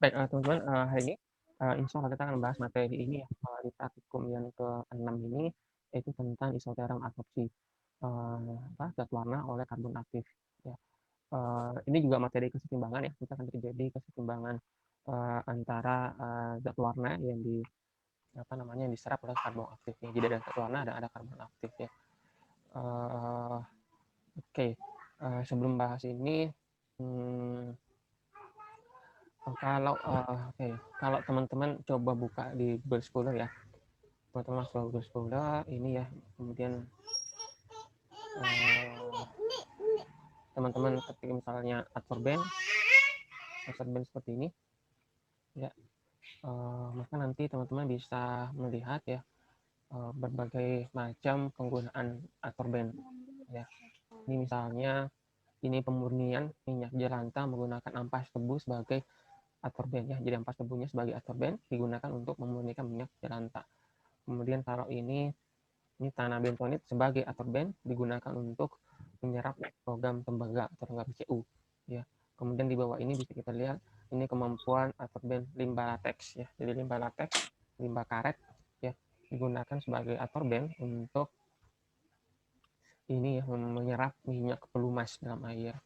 Baik, teman-teman, hari ini, insya Allah kita akan membahas materi ini ya, di praktikum yang ke-6 ini, yaitu tentang isoteram absorpsi, zat warna oleh karbon aktif, ya. Ini juga materi kesetimbangan ya, kita akan terjadi kesetimbangan, antara, zat warna yang yang diserap oleh karbon aktif ya. Jadi ada zat warna, ada karbon aktif ya. Oke, sebelum bahas ini, hmm, kalau teman-teman coba buka di Google Scholar ya, teman-teman masuk Google Scholar ini ya, kemudian teman-teman ketik misalnya absorben seperti ini ya, maka nanti teman-teman bisa melihat ya, berbagai macam penggunaan absorben ya. Ini misalnya ini pemurnian minyak jelantah menggunakan ampas tebu sebagai absorben ya. Jadi ampas tebunya sebagai absorben digunakan untuk memurnikan minyak jelantah. Kemudian kalau ini tanah bentonit sebagai absorben digunakan untuk menyerap logam tembaga atau logam Cu ya. Kemudian di bawah ini bisa kita lihat ini kemampuan absorben limbah latex ya. Jadi limbah latex, limbah karet ya digunakan sebagai absorben untuk ini ya, menyerap minyak pelumas dalam air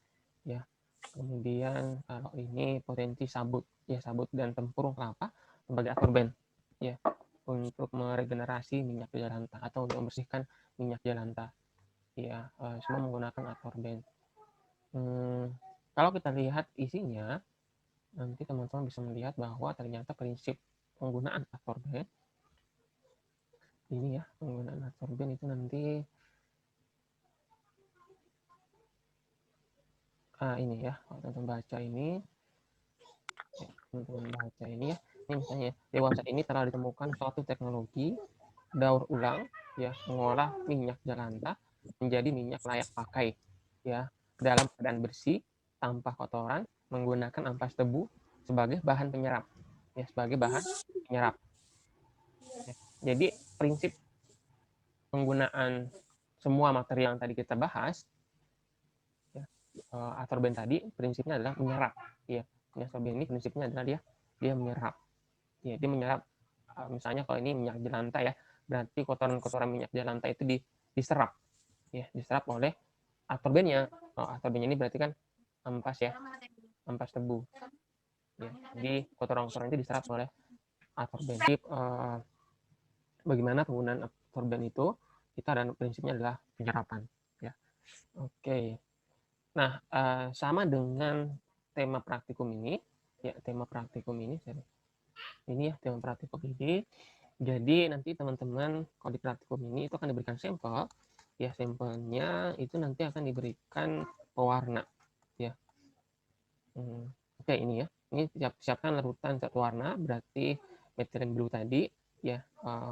ya. Kemudian kalau ini potensi sabut ya, sabut dan tempurung kelapa sebagai absorben ya, untuk meregenerasi minyak jelantah atau untuk membersihkan minyak jelantah ya, semua menggunakan absorben. Kalau kita lihat isinya, nanti teman-teman bisa melihat bahwa ternyata prinsip penggunaan absorben ini ya, penggunaan absorben itu nanti ini ya, kalau teman-teman baca ini ya, teman-teman baca ini ya, ini misalnya dewasa ini telah ditemukan suatu teknologi daur ulang ya, mengolah minyak jelantah menjadi minyak layak pakai ya, dalam keadaan bersih tanpa kotoran menggunakan ampas tebu sebagai bahan penyerap ya, sebagai bahan penyerap ya. Jadi prinsip penggunaan semua materi yang tadi kita bahas ya, absorben tadi prinsipnya adalah menyerap ya. Absorben ini prinsipnya adalah dia menyerap ya, dia menyerap. Misalnya kalau ini minyak jelantah ya, berarti kotoran-kotoran minyak jelantah itu diserap ya, diserap oleh absorbennya. Absorbennya ini berarti kan ampas ya, ampas tebu ya. Jadi kotoran-kotoran itu diserap oleh absorben. Jadi, bagaimana penggunaan absorben itu, kita dan prinsipnya adalah penyerapan ya. Oke. Nah, sama dengan tema praktikum ini ya, tema praktikum ini ya, tema praktikum ini. Jadi nanti teman-teman kalau di praktikum ini itu akan diberikan sampel ya, sampelnya itu nanti akan diberikan pewarna ya. Oke, ini ya, ini siapkan larutan zat warna, berarti methylene blue tadi ya,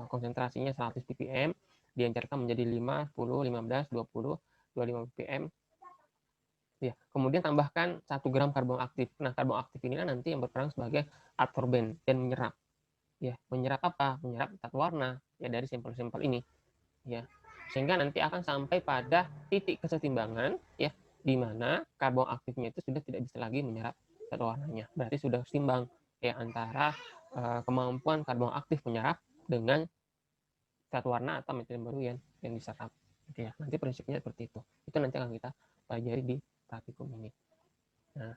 konsentrasinya 100 ppm diencerkan menjadi 5, 10, 15, 20, 25 ppm ya. Kemudian tambahkan 1 gram karbon aktif. Nah, karbon aktif ini nanti yang berperan sebagai absorben dan menyerap ya. Menyerap apa? Menyerap zat warna ya dari sampel-sampel ini ya. Sehingga nanti akan sampai pada titik kesetimbangan ya, di mana karbon aktifnya itu sudah tidak bisa lagi menyerap zat warnanya. Berarti sudah seimbang ya antara kemampuan karbon aktif menyerap dengan zat warna atau methylene baru yang diserap gitu ya. Nanti prinsipnya seperti itu. Itu nanti akan kita pelajari di praktikum ini. Nah,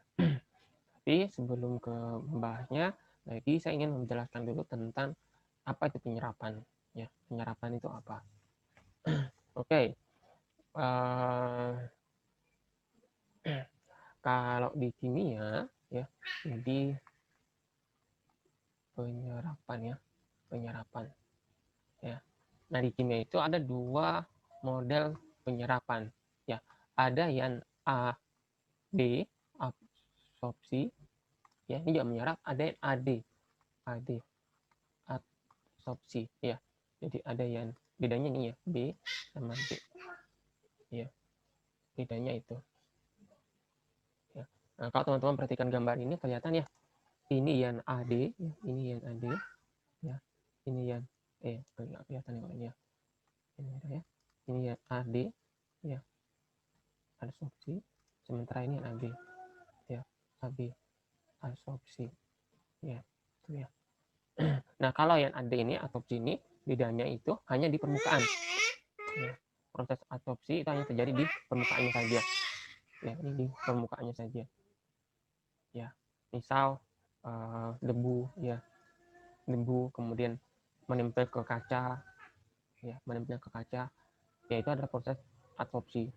tapi sebelum ke membahasnya lagi, saya ingin menjelaskan dulu tentang apa itu penyerapan ya. Penyerapan itu apa? Oke. Kalau di kimia ya, jadi penyerapan ya. Nah, di kimia itu ada 2 model penyerapan ya. Ada yang AB, absorpsi ya, ini juga menyerap. Ada yang AD, absorpsi ya. Jadi ada yang bedanya ini ya, B sama D ya, bedanya itu ya. Nah, kalau teman-teman perhatikan gambar ini kelihatan ya, ini yang AD ya, ini yang AD ya, ini yang nggak kelihatan ya kalau ini ya, ini ya, ini yang AD ya, absorpsi, sementara ini yang AB ya, AB absorpsi Ya, itu ya. Nah, kalau yang AD ini, adsorpsi ini, bedanya itu hanya di permukaan. Ya, proses adsorpsi itu hanya terjadi di permukaannya saja. Ya, ini di permukaannya saja. Ya, misal debu, ya, debu kemudian menempel ke kaca, ya, menempel ke kaca, ya itu adalah proses adsorpsi.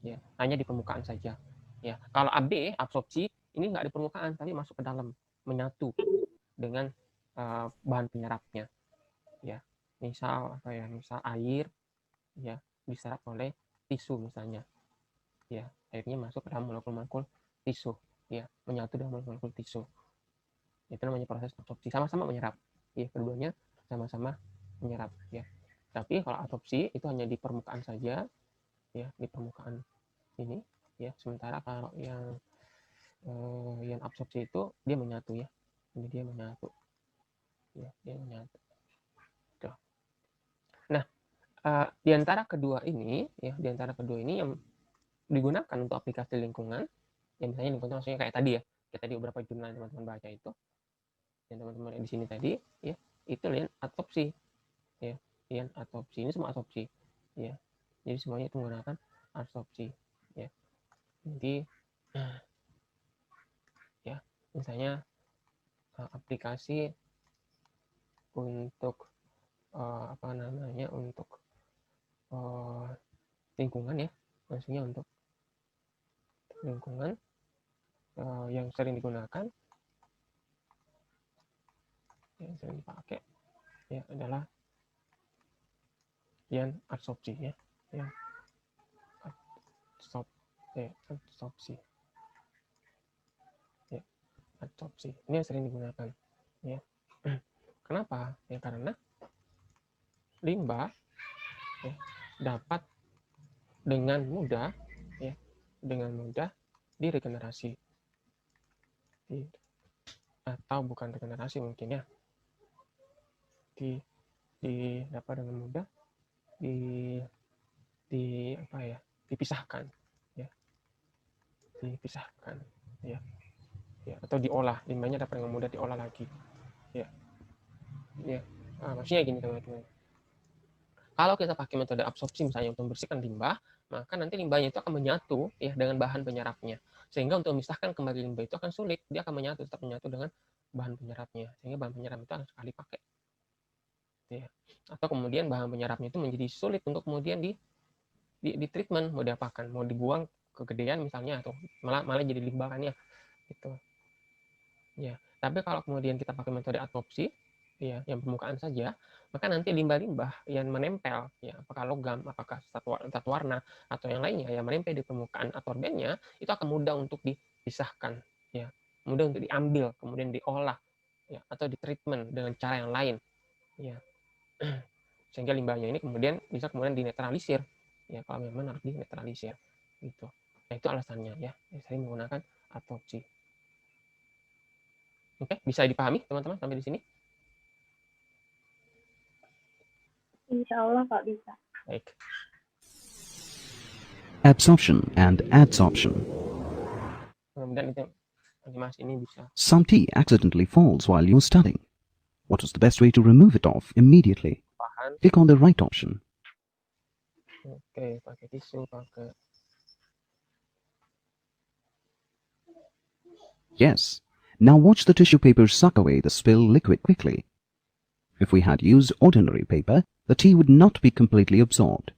Ya, hanya di permukaan saja. Ya, kalau AB, absorpsi, ini nggak di permukaan, tapi masuk ke dalam, menyatu dengan bahan penyerapnya. Ya, misal apa ya, misal air, ya, diserap oleh tisu misalnya. Ya, airnya masuk ke dalam molekul-molekul tisu, ya, menyatu dengan molekul tisu. Itu namanya proses absorpsi, sama-sama menyerap. Ya, keduanya sama-sama menyerap, ya. Tapi kalau adsorpsi itu hanya di permukaan saja, ya, di permukaan ini, ya. Sementara kalau yang absorpsi itu dia menyatu, ya. Ini dia menyatu, ya, dia menyatu. Tuh. Nah, di antara kedua ini, ya, di antara kedua ini yang digunakan untuk aplikasi lingkungan, ya misalnya lingkungan maksudnya kayak tadi ya, kayak tadi beberapa jurnal yang teman-teman baca itu, yang teman-teman di sini tadi, ya, itu lian adsorpsi, ya, lian adsorpsi, ini semua adsorpsi, ya, jadi semuanya itu menggunakan adsorpsi, ya. Jadi, ya, misalnya aplikasi untuk apa namanya, untuk lingkungan, ya, maksudnya untuk lingkungan yang sering digunakan, yang sering dipakai, ya, adalah yang adsorpsi, ya, yang adsorpsi, ya, adsorpsi ini yang sering digunakan, ya. Kenapa? Ya karena limbah, ya, dapat dengan mudah, ya, dengan mudah diregenerasi, atau bukan regenerasi mungkin, ya, dapat dengan mudah apa ya, dipisahkan, ya, dipisahkan, ya, ya, atau diolah, limbahnya dapat dengan mudah diolah lagi, ya, ya. Maksudnya gini teman-teman, kalau kita pakai metode absorpsi misalnya untuk membersihkan limbah, maka nanti limbahnya itu akan menyatu, ya, dengan bahan penyerapnya, sehingga untuk memisahkan kembali limbah itu akan sulit, dia akan menyatu, tetap menyatu dengan bahan penyerapnya, sehingga bahan penyerap itu akan sekali pakai, ya. Atau kemudian bahan penyerapnya itu menjadi sulit untuk kemudian di treatment, mau diapakan, mau dibuang kegedean misalnya, atau malah jadi limbah kan, ya, gitu, ya. Tapi kalau kemudian kita pakai metode adsorpsi, ya, yang permukaan saja, maka nanti limbah-limbah yang menempel, ya, apakah logam, apakah zat warna, atau yang lainnya yang menempel di permukaan adsorbennya, itu akan mudah untuk dipisahkan, ya, mudah untuk diambil, kemudian diolah, ya, atau ditreatment dengan cara yang lain, ya, sehingga limbahnya ini kemudian bisa kemudian dinetralisir, ya, kalau memang harus dinetralisir, gitu. Nah, itu alasannya, ya, saya menggunakan adsorpsi. Oke, bisa dipahami teman-teman sampai di sini? Insya Allah Pak bisa. Baik. Absorption and adsorption. Kemudian itu animasi ini bisa. Some tea accidentally falls while you're studying. What is the best way to remove it off immediately? Bahan. Click on the right option. Oke, pakai tisu, pakai. Yes. Now watch the tissue paper suck away the spilled liquid quickly. If we had used ordinary paper, the tea would not be completely absorbed.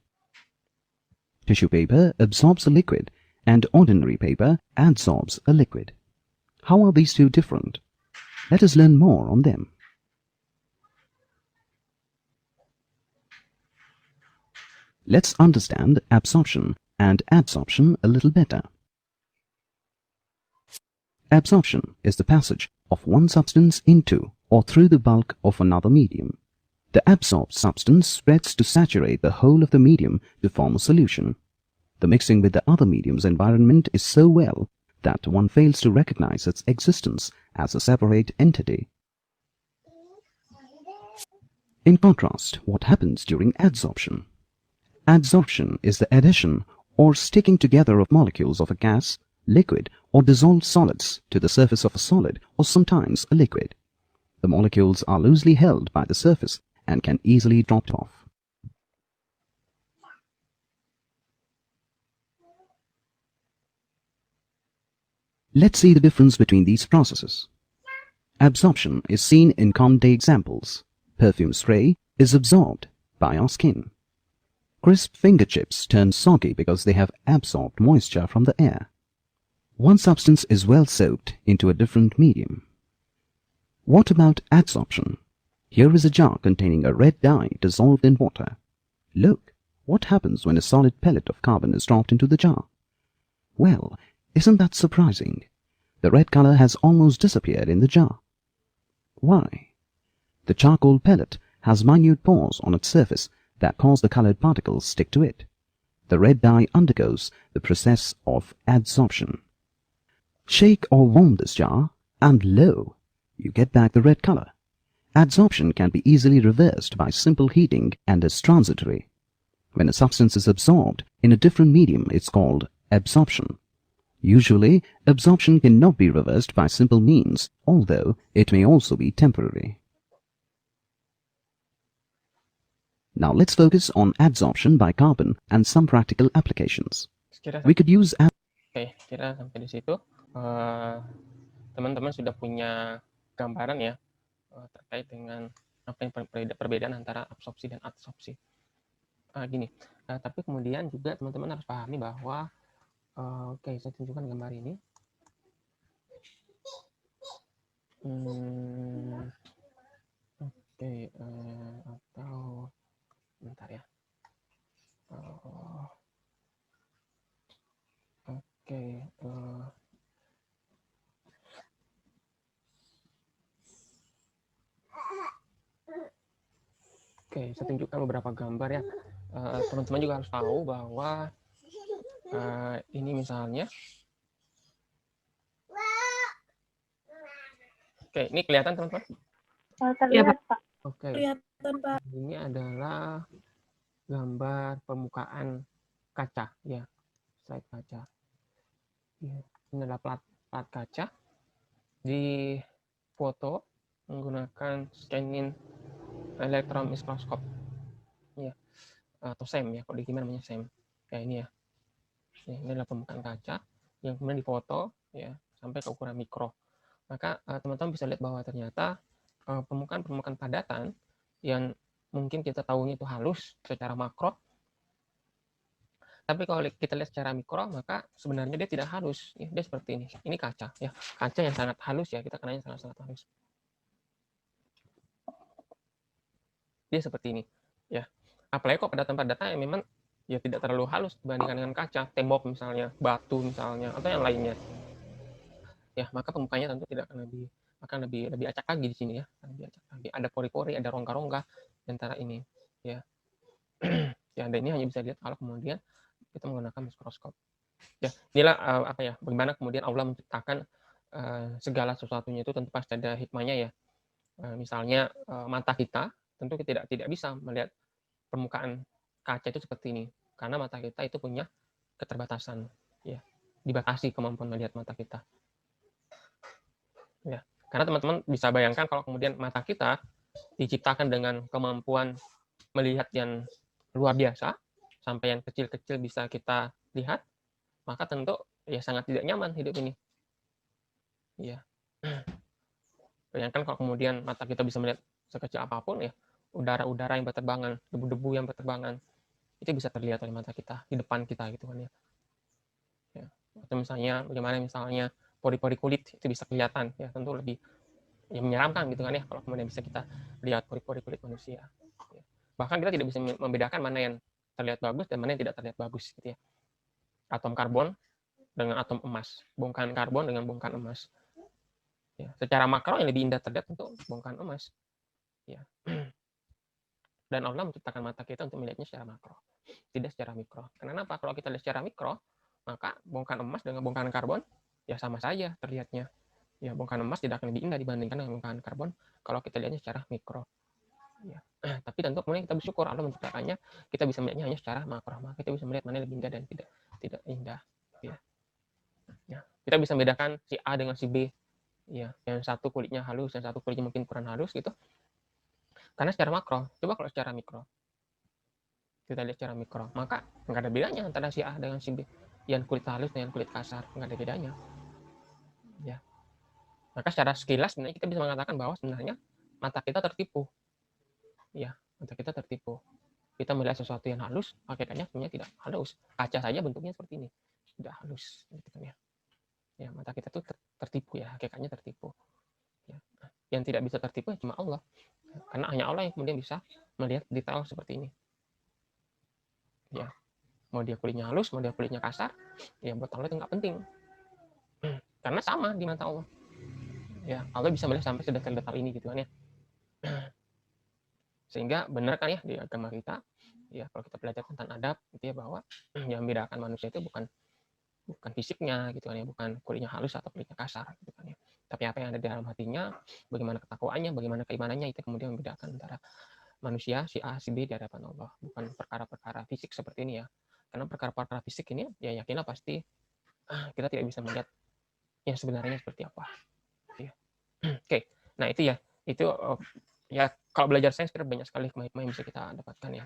Tissue paper absorbs a liquid and ordinary paper adsorbs a liquid. How are these two different? Let us learn more on them. Let's understand absorption and adsorption a little better. Absorption is the passage of one substance into or through the bulk of another medium. The absorbed substance spreads to saturate the whole of the medium to form a solution. The mixing with the other medium's environment is so well that one fails to recognize its existence as a separate entity. In contrast, what happens during adsorption? Adsorption is the addition or sticking together of molecules of a gas, liquid, or dissolved solids to the surface of a solid or sometimes a liquid. The molecules are loosely held by the surface and can easily drop off. Let's see the difference between these processes. Absorption is seen in common day examples. Perfume spray is absorbed by our skin. Crisp finger chips turn soggy because they have absorbed moisture from the air. One substance is well soaked into a different medium. What about adsorption? Here is a jar containing a red dye dissolved in water. Look, what happens when a solid pellet of carbon is dropped into the jar? Well, isn't that surprising? The red color has almost disappeared in the jar. Why? The charcoal pellet has minute pores on its surface that cause the colored particles stick to it. The red dye undergoes the process of adsorption. Shake or warm this jar, and lo, you get back the red color. Adsorption can be easily reversed by simple heating and is transitory. When a substance is absorbed in a different medium, it's called absorption. Usually, absorption cannot be reversed by simple means, although it may also be temporary. Now let's focus on adsorption by carbon and some practical applications. We could use Oke, kira sampai di situ. Teman-teman sudah punya gambaran ya terkait dengan apa yang perbedaan antara absorpsi dan adsorpsi. Gini, tapi kemudian juga teman-teman harus pahami bahwa oke, saya tunjukkan gambar ini. Oke, atau bentar ya. Oke, saya tunjukkan beberapa gambar ya. Teman-teman juga harus tahu bahwa ini misalnya. Oke, ini kelihatan teman-teman? Terlihat, Pak. Oke. Kelihatan, Pak. Ini adalah gambar permukaan kaca ya, slide kaca. Ya, ini adalah plat kaca di foto menggunakan scanning electron microscope ya, atau SEM ya, kalau di kimia namanya SEM. Ya ini ya. Ini adalah permukaan kaca yang kemudian difoto ya sampai ke ukuran mikro. Maka teman-teman bisa lihat bahwa ternyata permukaan-permukaan padatan yang mungkin kita tahunya itu halus secara makro, tapi kalau kita lihat secara mikro maka sebenarnya dia tidak halus ya, dia seperti ini. Ini kaca ya, kaca yang sangat halus ya, kita kenanya sangat-sangat halus. Dia seperti ini ya. Apalagi kok padatan-padatan yang memang ya tidak terlalu halus dibandingkan dengan kaca, tembok misalnya, batu misalnya, atau yang lainnya. Ya, maka permukaannya tentu tidak akan lebih acak lagi di sini ya, lebih acak lagi. Ada pori-pori, ada rongga-rongga di antara ini ya. Ya, dan ini hanya bisa dilihat kalau kemudian kita menggunakan mikroskop. Ya, inilah bagaimana kemudian Allah menciptakan segala sesuatunya itu tentu pasti ada hikmahnya ya. Misalnya mata kita tentu kita tidak bisa melihat permukaan kaca itu seperti ini karena mata kita itu punya keterbatasan ya, dibatasi kemampuan melihat mata kita. Ya, karena teman-teman bisa bayangkan kalau kemudian mata kita diciptakan dengan kemampuan melihat yang luar biasa, sampai yang kecil-kecil bisa kita lihat, maka tentu ya sangat tidak nyaman hidup ini. Ya. Bayangkan kalau kemudian mata kita bisa melihat sekecil apapun ya, udara-udara yang berterbangan, debu-debu yang berterbangan, itu bisa terlihat oleh mata kita, di depan kita gitu kan ya. Ya. Atau misalnya bagaimana misalnya pori-pori kulit itu bisa kelihatan ya, tentu lebih ya menyeramkan gitu kan ya kalau kemudian bisa kita lihat pori-pori kulit manusia ya. Bahkan kita tidak bisa membedakan mana yang terlihat bagus dan mana yang tidak terlihat bagus gitu ya. Atom karbon dengan atom emas, bongkahan karbon dengan bongkahan emas ya. Secara makro yang lebih indah terlihat tentu bongkahan emas ya. Dan Allah menciptakan mata kita untuk melihatnya secara makro, tidak secara mikro. Kenapa? Kalau kita lihat secara mikro, maka bongkahan emas dengan bongkahan karbon ya sama saja terlihatnya. Ya, bongkahan emas tidak akan lebih indah dibandingkan dengan bongkahan karbon kalau kita lihatnya secara mikro. Ya. Tapi tentu kemudian kita bersyukur Allah menciptakannya, kita bisa melihatnya hanya secara makro. Maka kita bisa melihat mana yang lebih indah dan tidak indah. Ya. kita bisa membedakan si A dengan si B, ya, yang satu kulitnya halus, yang satu kulitnya mungkin kurang halus gitu. Karena secara makro, coba kalau secara mikro, kita lihat secara mikro, maka nggak ada bedanya antara si A dengan si B, yang kulit halus dengan kulit kasar, nggak ada bedanya. Ya, maka secara sekilas sebenarnya kita bisa mengatakan bahwa sebenarnya mata kita tertipu, ya, mata kita tertipu. Kita melihat sesuatu yang halus, hakikatnya sebenarnya tidak halus. Kaca saja bentuknya seperti ini, tidak halus, gitu kan ya. Ya, mata kita tuh tertipu ya, hakikatnya tertipu. Ya. Yang tidak bisa tertipu cuma Allah, karena hanya Allah yang kemudian bisa melihat detail seperti ini. Ya, mau dia kulitnya halus, mau dia kulitnya kasar, ya buat Allah itu nggak penting, karena sama di mata Allah. Ya, Allah bisa melihat sampai sedetail-detail ini gitu kan ya. Sehingga benar kan ya di agama kita, ya kalau kita belajar tentang adab gitu ya, bahwa yang membedakan manusia itu bukan fisiknya gitu kan ya, bukan kulitnya halus atau kulitnya kasar gitu kan ya, tapi apa yang ada di dalam hatinya, bagaimana ketakwaannya, bagaimana keimanannya, itu kemudian membedakan antara manusia si A si B di hadapan Allah, bukan perkara-perkara fisik seperti ini ya. Karena perkara-perkara fisik ini ya yakinlah pasti kita tidak bisa melihat yang sebenarnya seperti apa gitu ya. Oke, nah itu ya, itu ya kalau belajar sains banyak sekali hikmah-hikmah yang bisa kita dapatkan ya.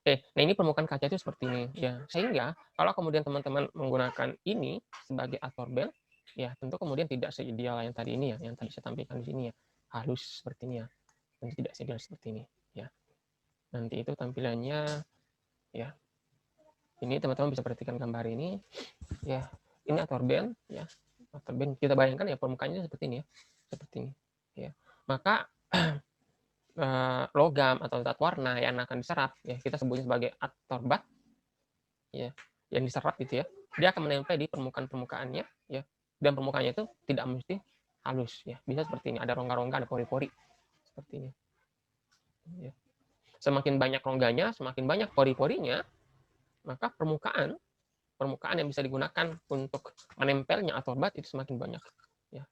Oke, nah ini permukaan kaca itu seperti ini ya. Sehingga kalau kemudian teman-teman menggunakan ini sebagai absorben, ya tentu kemudian tidak seideal yang tadi ini ya, yang tadi saya tampilkan di sini ya, halus seperti ini ya, tentu tidak seideal seperti ini ya. Nanti itu tampilannya ya. Ini teman-teman bisa perhatikan gambar ini ya. Ini absorben ya. Absorben kita bayangkan ya permukaannya seperti ini ya, seperti ini ya. Maka logam atau zat warna yang akan diserap ya, kita sebutnya sebagai absorbat ya, yang diserap gitu ya, dia akan menempel di permukaan-permukaannya ya, dan permukaannya itu tidak mesti halus ya, bisa seperti ini, ada rongga-rongga, ada pori-pori seperti ini ya. Semakin banyak rongganya, semakin banyak pori-porinya, maka permukaan yang bisa digunakan untuk menempelnya absorbat itu semakin banyak ya.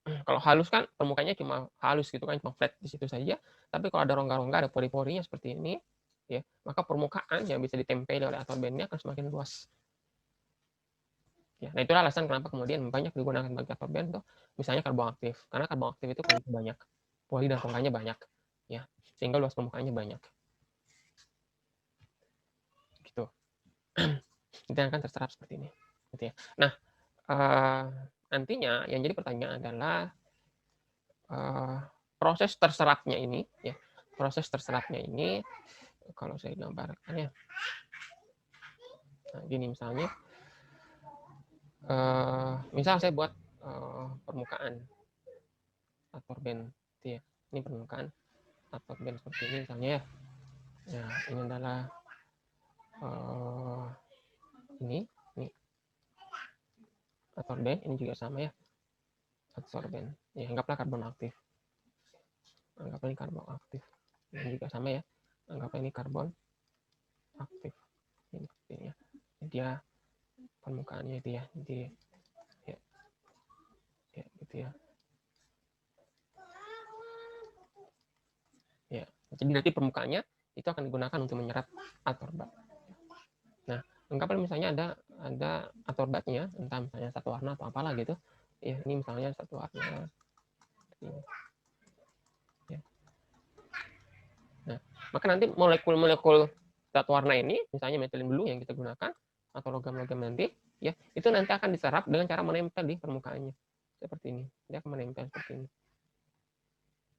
Kalau halus kan permukaannya cuma halus gitu kan, cuma flat di situ saja. Tapi kalau ada rongga-rongga, ada pori-porinya seperti ini, ya, maka permukaan yang bisa ditempeli oleh absorbennya akan semakin luas. Ya, nah itulah alasan kenapa kemudian banyak digunakan bagi absorben tuh, misalnya karbon aktif, karena karbon aktif itu banyak, pori dan rongganya banyak, ya, sehingga luas permukaannya banyak. Gitu. Itu akan terserap seperti ini. Gitu ya. Nah, nantinya yang jadi pertanyaan adalah proses terserapnya ini ya, proses terserapnya ini kalau saya gambarkan ya, nah, gini misalnya, misal saya buat permukaan absorben gitu ya, ini permukaan absorben seperti ini misalnya ya. Nah ini adalah ini absorben, ini juga sama ya, absorben ya, anggaplah karbon aktif, anggaplah ini karbon aktif, ini juga sama ya, anggaplah ini karbon aktif, ini ya, dia permukaannya itu ya, jadi ya gitu ya. Ya, jadi nanti permukaannya itu akan digunakan untuk menyerap absorbat. Nah, anggaplah misalnya ada absorbatnya, entah misalnya satu warna atau apalah gitu. Ya, ini misalnya satu warna. Ya. Nah, maka nanti molekul-molekul satu warna ini, misalnya metilin blue yang kita gunakan atau logam-logam nanti, ya, itu nanti akan diserap dengan cara menempel di permukaannya. Seperti ini. Dia akan menempel seperti ini.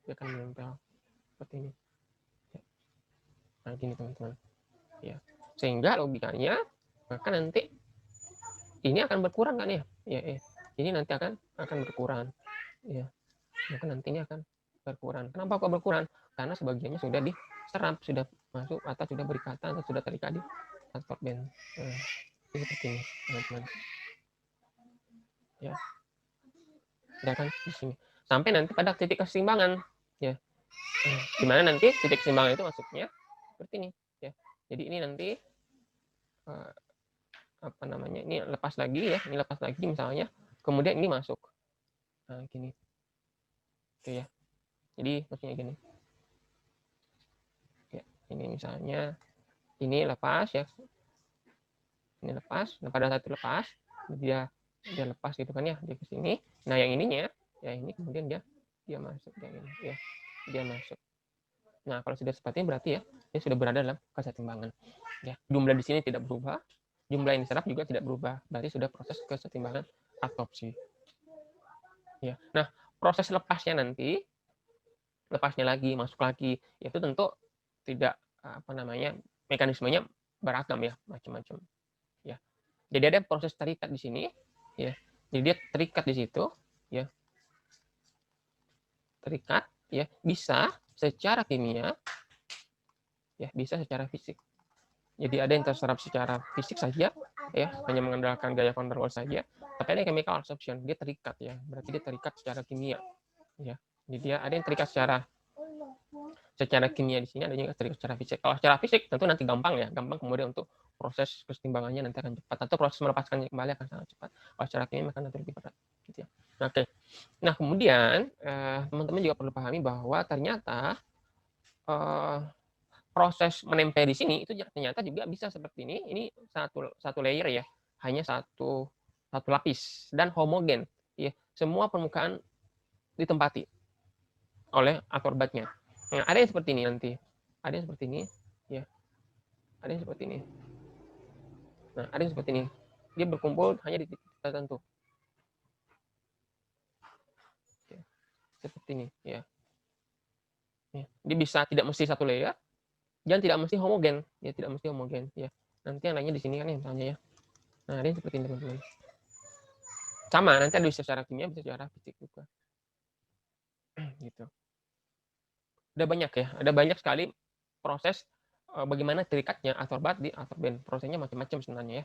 Dia akan menempel seperti ini. Ya. Nah, gini teman-teman. Ya. Sehingga logikanya maka nanti ini akan berkurang kan ya? Ya, ini nanti akan berkurang. Ya. Maka nantinya akan berkurang. Kenapa kok berkurang? Karena sebagiannya sudah diserap, sudah masuk atau sudah berikatan atau sudah terikat di absorben. Nah, ini seperti ini, teman-teman. Ya. Ya kan di sini. Sampai nanti pada titik keseimbangan, ya. Di mana nanti titik keseimbangan itu masuknya seperti ini, ya. Jadi ini nanti apa namanya, ini lepas lagi ya, ini lepas lagi misalnya, kemudian ini masuk, nah gini, oke ya, jadi maksudnya gini ya, ini misalnya ini lepas ya, ini lepas, nah pada saat itu lepas dia dia lepas gitu kan ya, dia ke sini. Nah yang ininya, ya ini kemudian dia masuk yang ini ya, dia masuk. Nah kalau sudah seperti ini berarti ya dia sudah berada dalam kesetimbangan. Ya jumlah di sini tidak berubah, jumlah yang diserap juga tidak berubah, berarti sudah proses kesetimbangan absorpsi. Ya, nah proses lepasnya nanti, lepasnya lagi, masuk lagi, itu tentu tidak apa namanya mekanismenya beragam ya, macam-macam. Ya, jadi ada proses terikat di sini, ya. Jadi dia terikat di situ, ya. Terikat, ya, bisa secara kimia, ya, bisa secara fisik. Jadi ada yang terserap secara fisik saja, ya, hanya mengandalkan gaya van der Waals saja. Tapi ada yang chemical absorption, dia terikat ya, berarti dia terikat secara kimia, ya. Jadi dia ada yang terikat secara kimia di sini, ada juga terikat secara fisik. Kalau secara fisik tentu nanti gampang ya, gampang kemudian untuk proses kesetimbangannya nanti akan cepat, atau proses melepaskannya kembali akan sangat cepat. Kalau secara kimia akan nanti lebih berat, gitu ya. Oke. Nah kemudian teman-teman juga perlu pahami bahwa ternyata proses menempel di sini itu ternyata juga bisa seperti ini. Ini satu layer ya, hanya satu lapis dan homogen. Ya, semua permukaan ditempati oleh atorbatnya. Nah, ada yang seperti ini nanti, ada yang seperti ini, ya, ada yang seperti ini. Nah, ada yang seperti ini. Dia berkumpul hanya di titik tertentu. Ya, seperti ini, ya. Dia bisa tidak mesti satu layer, dan tidak mesti homogen, ya tidak mesti homogen, ya. Nanti yang lainnya di sini kan yang tanya ya. Nah, ada yang seperti ini teman-teman. Sama, nanti ada bisa secara kimia, bisa secara fisik juga. Gitu. Ada banyak ya, ada banyak sekali proses bagaimana terikatnya asorbat di asorben. Prosesnya macam-macam sebenarnya ya.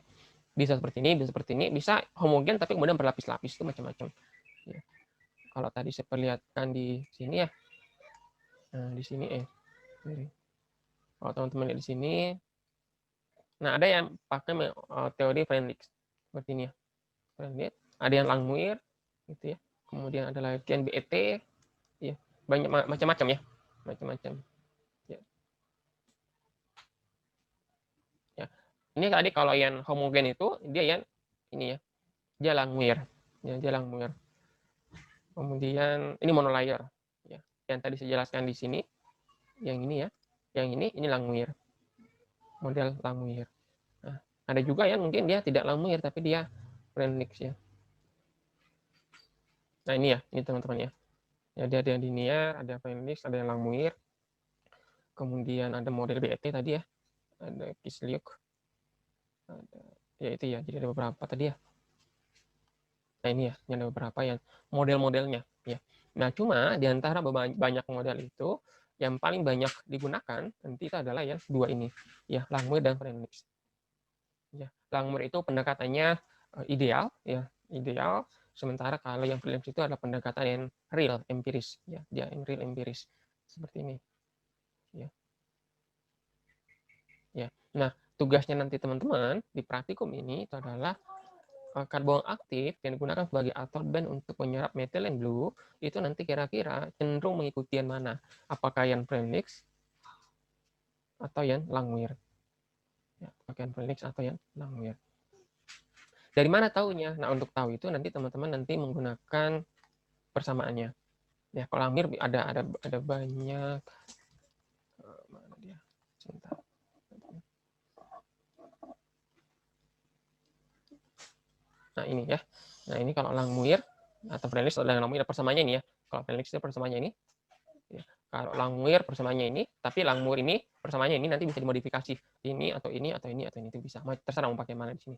Bisa seperti ini, bisa seperti ini, bisa homogen tapi kemudian berlapis-lapis, itu macam-macam. Ya. Kalau tadi saya perlihatkan di sini ya, nah di sini kalau teman-teman lihat di sini, nah ada yang pakai teori Frenlich seperti ini ya, Frenlich. Ada yang Langmuir, gitu ya. Kemudian ada lagi yang BET, ya banyak macam-macam ya, macam-macam. Ya. Ya. Ini tadi kalau yang homogen itu dia yang ini ya, dia Langmuir, ya dia Langmuir. Kemudian ini monolayer, ya. Yang tadi saya jelaskan di sini, yang ini ya, yang ini Langmuir, model Langmuir. Nah, ada juga yang mungkin dia tidak Langmuir tapi dia Frenlich ya. Nah ini ya, ini teman-teman ya. Jadi ada yang linear, ada Frenlich, ada yang Langmuir. Kemudian ada model BET tadi ya, ada Kislyuk, ada ya itu ya. Jadi ada beberapa tadi ya. Nah ini ya, ini ada beberapa yang model-modelnya ya. Nah cuma di antara banyak model itu yang paling banyak digunakan nanti itu adalah yang dua ini ya, Langmuir dan Frenlich. Ya, Langmuir itu pendekatannya ideal ya, ideal. Sementara kalau yang Frenlich itu adalah pendekatan yang real, empiris ya, dia yang real empiris seperti ini ya. Ya. Nah, tugasnya nanti teman-teman di praktikum ini itu adalah karbon aktif yang digunakan sebagai absorben untuk menyerap methylene blue itu nanti kira-kira cenderung mengikuti yang mana? Apakah yang Frenlich atau yang Langmuir? Ya, apakah yang Frenlich atau yang Langmuir? Dari mana tahunya? Nah, untuk tahu itu nanti teman-teman nanti menggunakan persamaannya. Ya, kalau Langmuir ada banyak. Mana dia? Sebentar. Nah, ini ya. Nah, ini kalau Langmuir atau Frenlich atau Langmuir persamaannya ini ya. Kalau Frenlich itu persamaannya ini. Ya. Kalau Langmuir persamaannya ini, tapi Langmuir ini persamaannya ini nanti bisa dimodifikasi. Ini atau ini atau ini atau ini itu bisa. Terserah mau pakai mana di sini.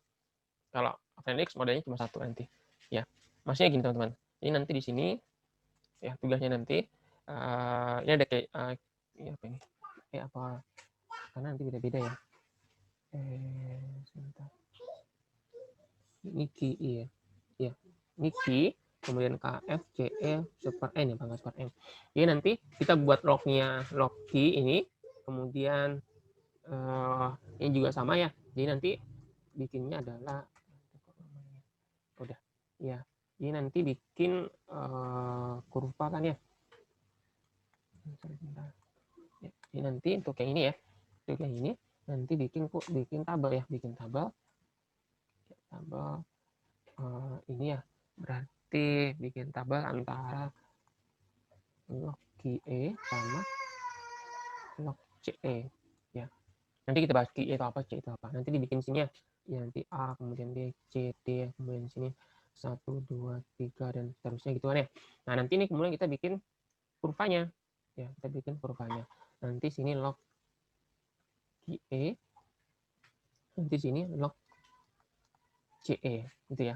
Kalau Frenlich modelnya cuma satu nanti. Ya. Maksudnya gini teman-teman. Ini nanti di sini ya tugasnya nanti ini ada kayak ini apa ini? Apa? Karena nanti beda-beda ya. Sebentar. Niki iya. Ya. Niki kemudian KF, CE, super N ya, pangkat super N. Jadi nanti kita buat lognya, log key ini, kemudian ini juga sama ya. Jadi nanti bikinnya adalah udah ya. Ini nanti bikin kurva kan ya. Ya. Ini nanti untuk yang ini ya, untuk yang ini nanti bikin tabel ya, bikin tabel. ini ya, berarti bikin tabel antara log QE sama log CE ya. Nanti kita bahas QE itu apa, C itu apa. Nanti dibikin sini ya. Ya nanti A, kemudian D, C, D, kemudian sini 1, 2, 3 dan seterusnya gitu kan ya. Nah, nanti ini kemudian kita bikin kurvanya. Ya, kita bikin kurvanya. Nanti sini log QE, nanti sini log CE gitu ya.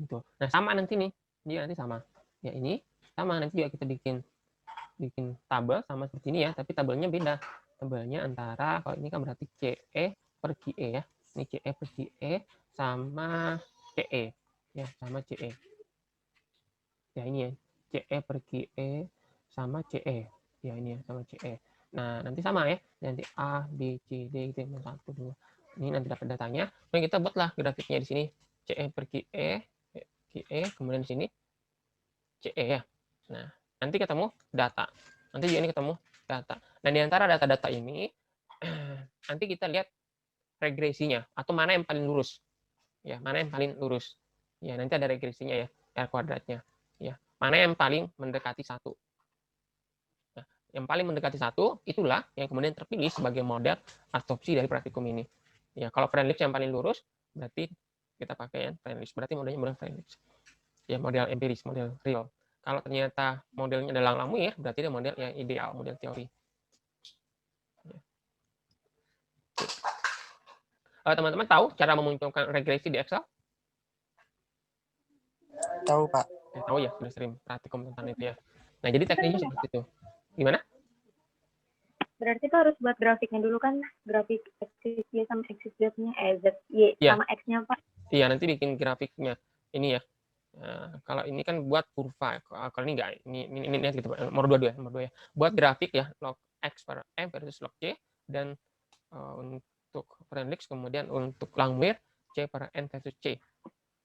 Gitu. Nah, sama nanti nih. Dia nanti sama. Ya, ini sama nanti juga kita bikin tabel sama seperti ini ya, tapi tabelnya beda. Tabelnya antara, kalau ini kan berarti CE per QE ya. Ini CE per QE sama CE. Ya, sama CE. Ya, ini ya. CE per QE sama CE. Ya, ini ya, sama CE. Nah, nanti sama ya. Nanti A, B, C, D, gitu. 1, 2. Ini nanti dapat datanya. Kemudian kita buatlah grafiknya di sini. CE per QE, QE, kemudian di sini CE ya. Nah, nanti ketemu data. Nanti juga ini ketemu data. Dan di antara data-data ini, nanti kita lihat regresinya, atau mana yang paling lurus. Ya, mana yang paling lurus. Ya, nanti ada regresinya ya, R kuadratnya. Ya, mana yang paling mendekati 1. Nah, yang paling mendekati 1, itulah yang kemudian terpilih sebagai model adopsi dari praktikum ini. Ya, kalau Friendlix yang paling lurus, berarti kita pakai yang Friendlix. Berarti modelnya model Friendlix. Ya, model empiris, model real. Kalau ternyata modelnya adalah Lamuir, berarti dia model yang ideal, model teori. Teman-teman tahu cara memunculkan regresi di Excel? Tahu, Pak. Tahu ya, sudah sering praktikum tentang itu ya. Nah, jadi tekniknya seperti itu. Gimana? Berarti itu harus buat grafiknya dulu kan, grafik X Y sama X Z-nya, Z Y ya. sama X-nya, Pak. Iya, nanti bikin grafiknya. Ini ya. Nah, kalau ini kan buat kurva. Kalau ini enggak, ini gitu. Nomor 2 ya. Buat grafik ya, log X per M versus log C, dan untuk Friendlix, kemudian untuk Lamuir C per N versus C.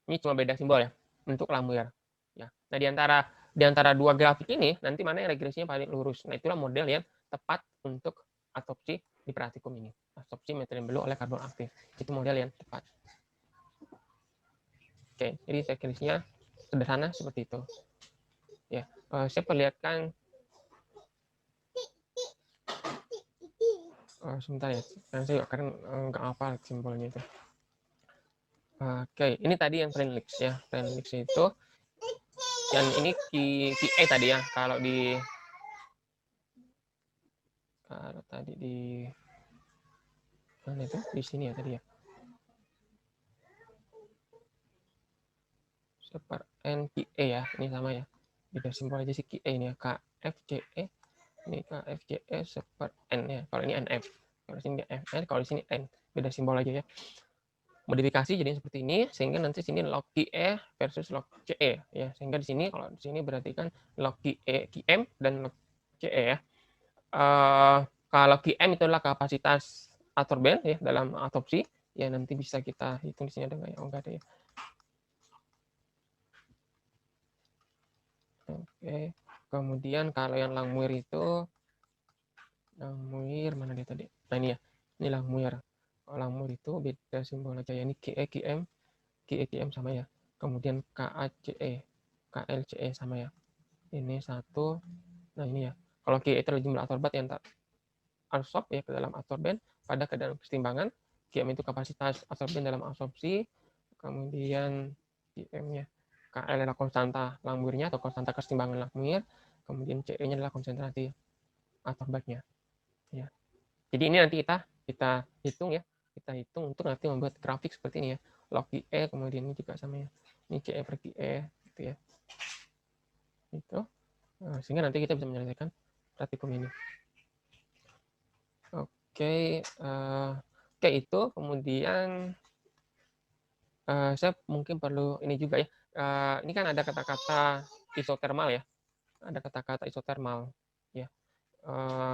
Ini cuma beda simbol ya untuk Lamuir. Ya. Nah, di antara dua grafik ini nanti mana yang regresinya paling lurus. Nah, itulah model yang tepat untuk adopsi di praktikum ini. Adopsi methylene blue oleh karbon aktif. Itu model yang tepat. Oke, jadi teknisnya sederhana seperti itu. Ya, saya perlihatkan sebentar ya, karena saya nggak hafal simbolnya itu. Oke, ini tadi yang Friendlix ya. Friendlix itu, dan ini QE tadi ya. Kalau tadi di mana itu? Di sini ya tadi ya. Super N QE ya, ini sama ya. Beda simbol aja sih QE ini ya. KFCE. Ini KFCE super N ya. Kalau ini NF. Kalau di sini FN, kalau di sini N. Beda simbol aja ya. Modifikasi jadi seperti ini, sehingga nanti sini log QE versus log CE ya. Sehingga di sini, kalau di sini berarti kan log QE QM dan log CE ya. Kalau QM itu adalah kapasitas adsorben ya dalam adopsi, ya nanti bisa kita hitung di sini ada nggak ya? Oh, enggak ada ya. Oke, kemudian kalau yang Lamuir itu, Lamuir mana dia tadi? Nah, ini ya, ini Lamuir. Kalau Lamuir itu beda simbol aja ya, ini QE QM, QE QM sama ya. Kemudian KACE, KLCE sama ya. Ini satu. Nah, ini ya. Kalau QE itu adalah jumlah adsorbat yang adsorb ya ke dalam adsorben pada keadaan kesetimbangan. QM itu kapasitas adsorben dalam absorpsi. Kemudian QM-nya, KL adalah konstanta Lamuirnya atau konstanta kesetimbangan Lamuir. Kemudian CE-nya adalah konsentrasi adsorbatnya. Ya. Jadi ini nanti kita hitung ya. Kita hitung untuk nanti membuat grafik seperti ini ya. Log QE, kemudian ini juga sama ya. Ini CE per QE gitu ya. Itu. Sehingga nanti kita bisa menyelesaikan praktikum ini. Oke, itu kemudian saya mungkin perlu ini juga ya. Ini kan ada kata-kata isotermal ya. Ada kata-kata isotermal ya.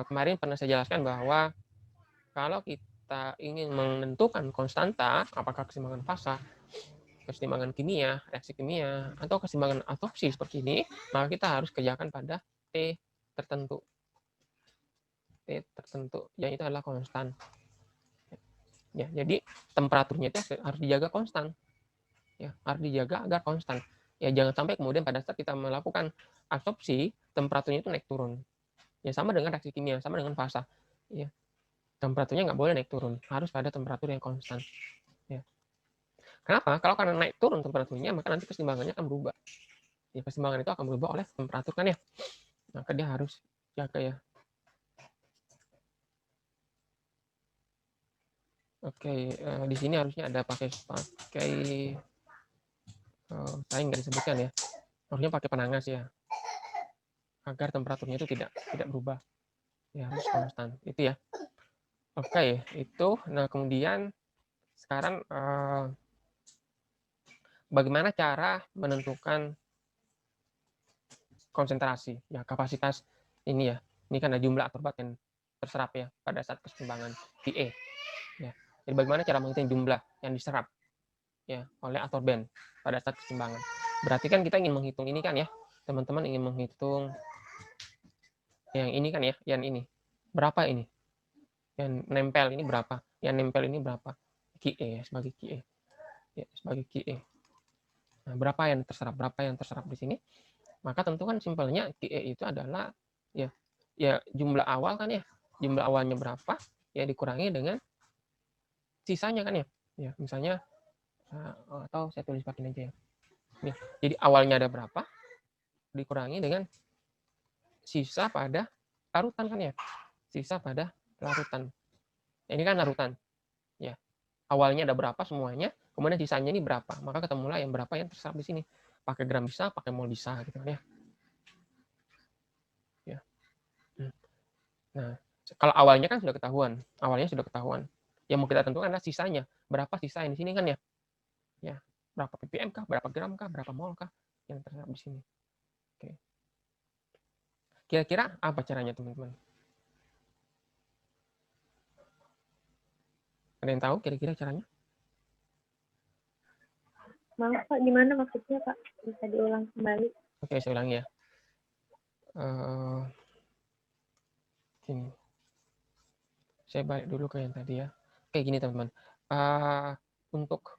Kemarin pernah saya jelaskan bahwa kalau kita ingin menentukan konstanta, apakah keseimbangan fasa, keseimbangan kimia, reaksi kimia, atau keseimbangan adopsi seperti ini, maka kita harus kerjakan pada T tertentu. T tertentu, yang itu adalah konstan. Ya, jadi temperaturnya itu harus dijaga konstan. ya harus dijaga agar konstan. Ya jangan sampai kemudian pada saat kita melakukan absorpsi temperaturnya itu naik turun. Ya sama dengan reaksi kimia, sama dengan fasa. Ya, temperaturnya nggak boleh naik turun, harus pada temperatur yang konstan. Ya. Kenapa? Kalau karena naik turun temperaturnya, maka nanti keseimbangannya akan berubah. Ya, keseimbangan itu akan berubah oleh temperatur kan ya. Maka dia harus jaga ya. Oke, di sini harusnya ada pakai saya nggak disebutkan ya. Harusnya pakai penangas ya, agar temperaturnya itu tidak berubah. Ya harus konstan. Itu ya. Oke, itu. Nah kemudian sekarang bagaimana cara menentukan konsentrasi ya, kapasitas ini ya. Ini kan ada jumlah absorban yang terserap ya pada saat keseimbangan PA ya. Jadi bagaimana cara menghitung jumlah yang diserap ya oleh absorban pada saat keseimbangan. Berarti kan kita ingin menghitung ini kan ya. Teman-teman ingin menghitung yang ini kan ya, yang ini. Berapa ini? Yang nempel ini berapa? Yang nempel ini berapa? QE ya, sebagai QE. Ya, sebagai QE. Nah, berapa yang terserap? Berapa yang terserap di sini? Maka tentu kan simpelnya QE itu adalah ya jumlah awal kan ya. Jumlah awalnya berapa? Ya dikurangi dengan sisanya kan ya. Ya, misalnya atau saya tulis pakai aja ya. Nih, jadi awalnya ada berapa? Dikurangi dengan sisa pada larutan kan ya. Sisa pada larutan. Ini kan larutan. Ya. Awalnya ada berapa semuanya, kemudian sisanya ini berapa. Maka ketemulah yang berapa yang terserap di sini. Pakai gram bisa, pakai mol bisa gitu kan ya. Ya. Nah, kalau awalnya kan sudah ketahuan. Awalnya sudah ketahuan. Yang mau kita tentukan adalah sisanya. Berapa sisa yang di sini kan ya. Ya. Berapa ppm kah, berapa gram kah, berapa mol kah yang terserap di sini. Oke. Kira-kira apa caranya teman-teman? Ada yang tahu kira-kira caranya? Maaf Pak, gimana maksudnya Pak? Bisa diulang kembali? Oke, saya ulangi ya. Sini. Saya balik dulu ke yang tadi ya. Kayak gini teman-teman. Untuk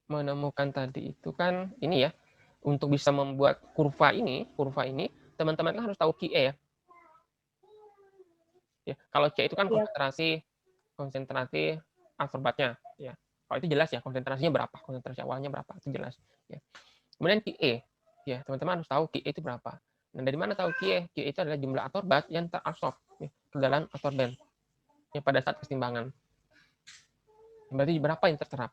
menemukan tadi itu kan ini ya. Untuk bisa membuat kurva ini teman-teman kan harus tahu QE ya. Ya, kalau C itu kan Iya. konsentrasi absorbatnya ya. Kalau itu jelas ya, konsentrasinya berapa, konsentrasi awalnya berapa, itu jelas ya. Kemudian QE ya, teman-teman harus tahu QE itu berapa. Nah, dari mana tahu QE? QE itu adalah jumlah absorbat yang terabsorb ya, ke dalam absorben ya pada saat keseimbangan. Berarti berapa yang terserap?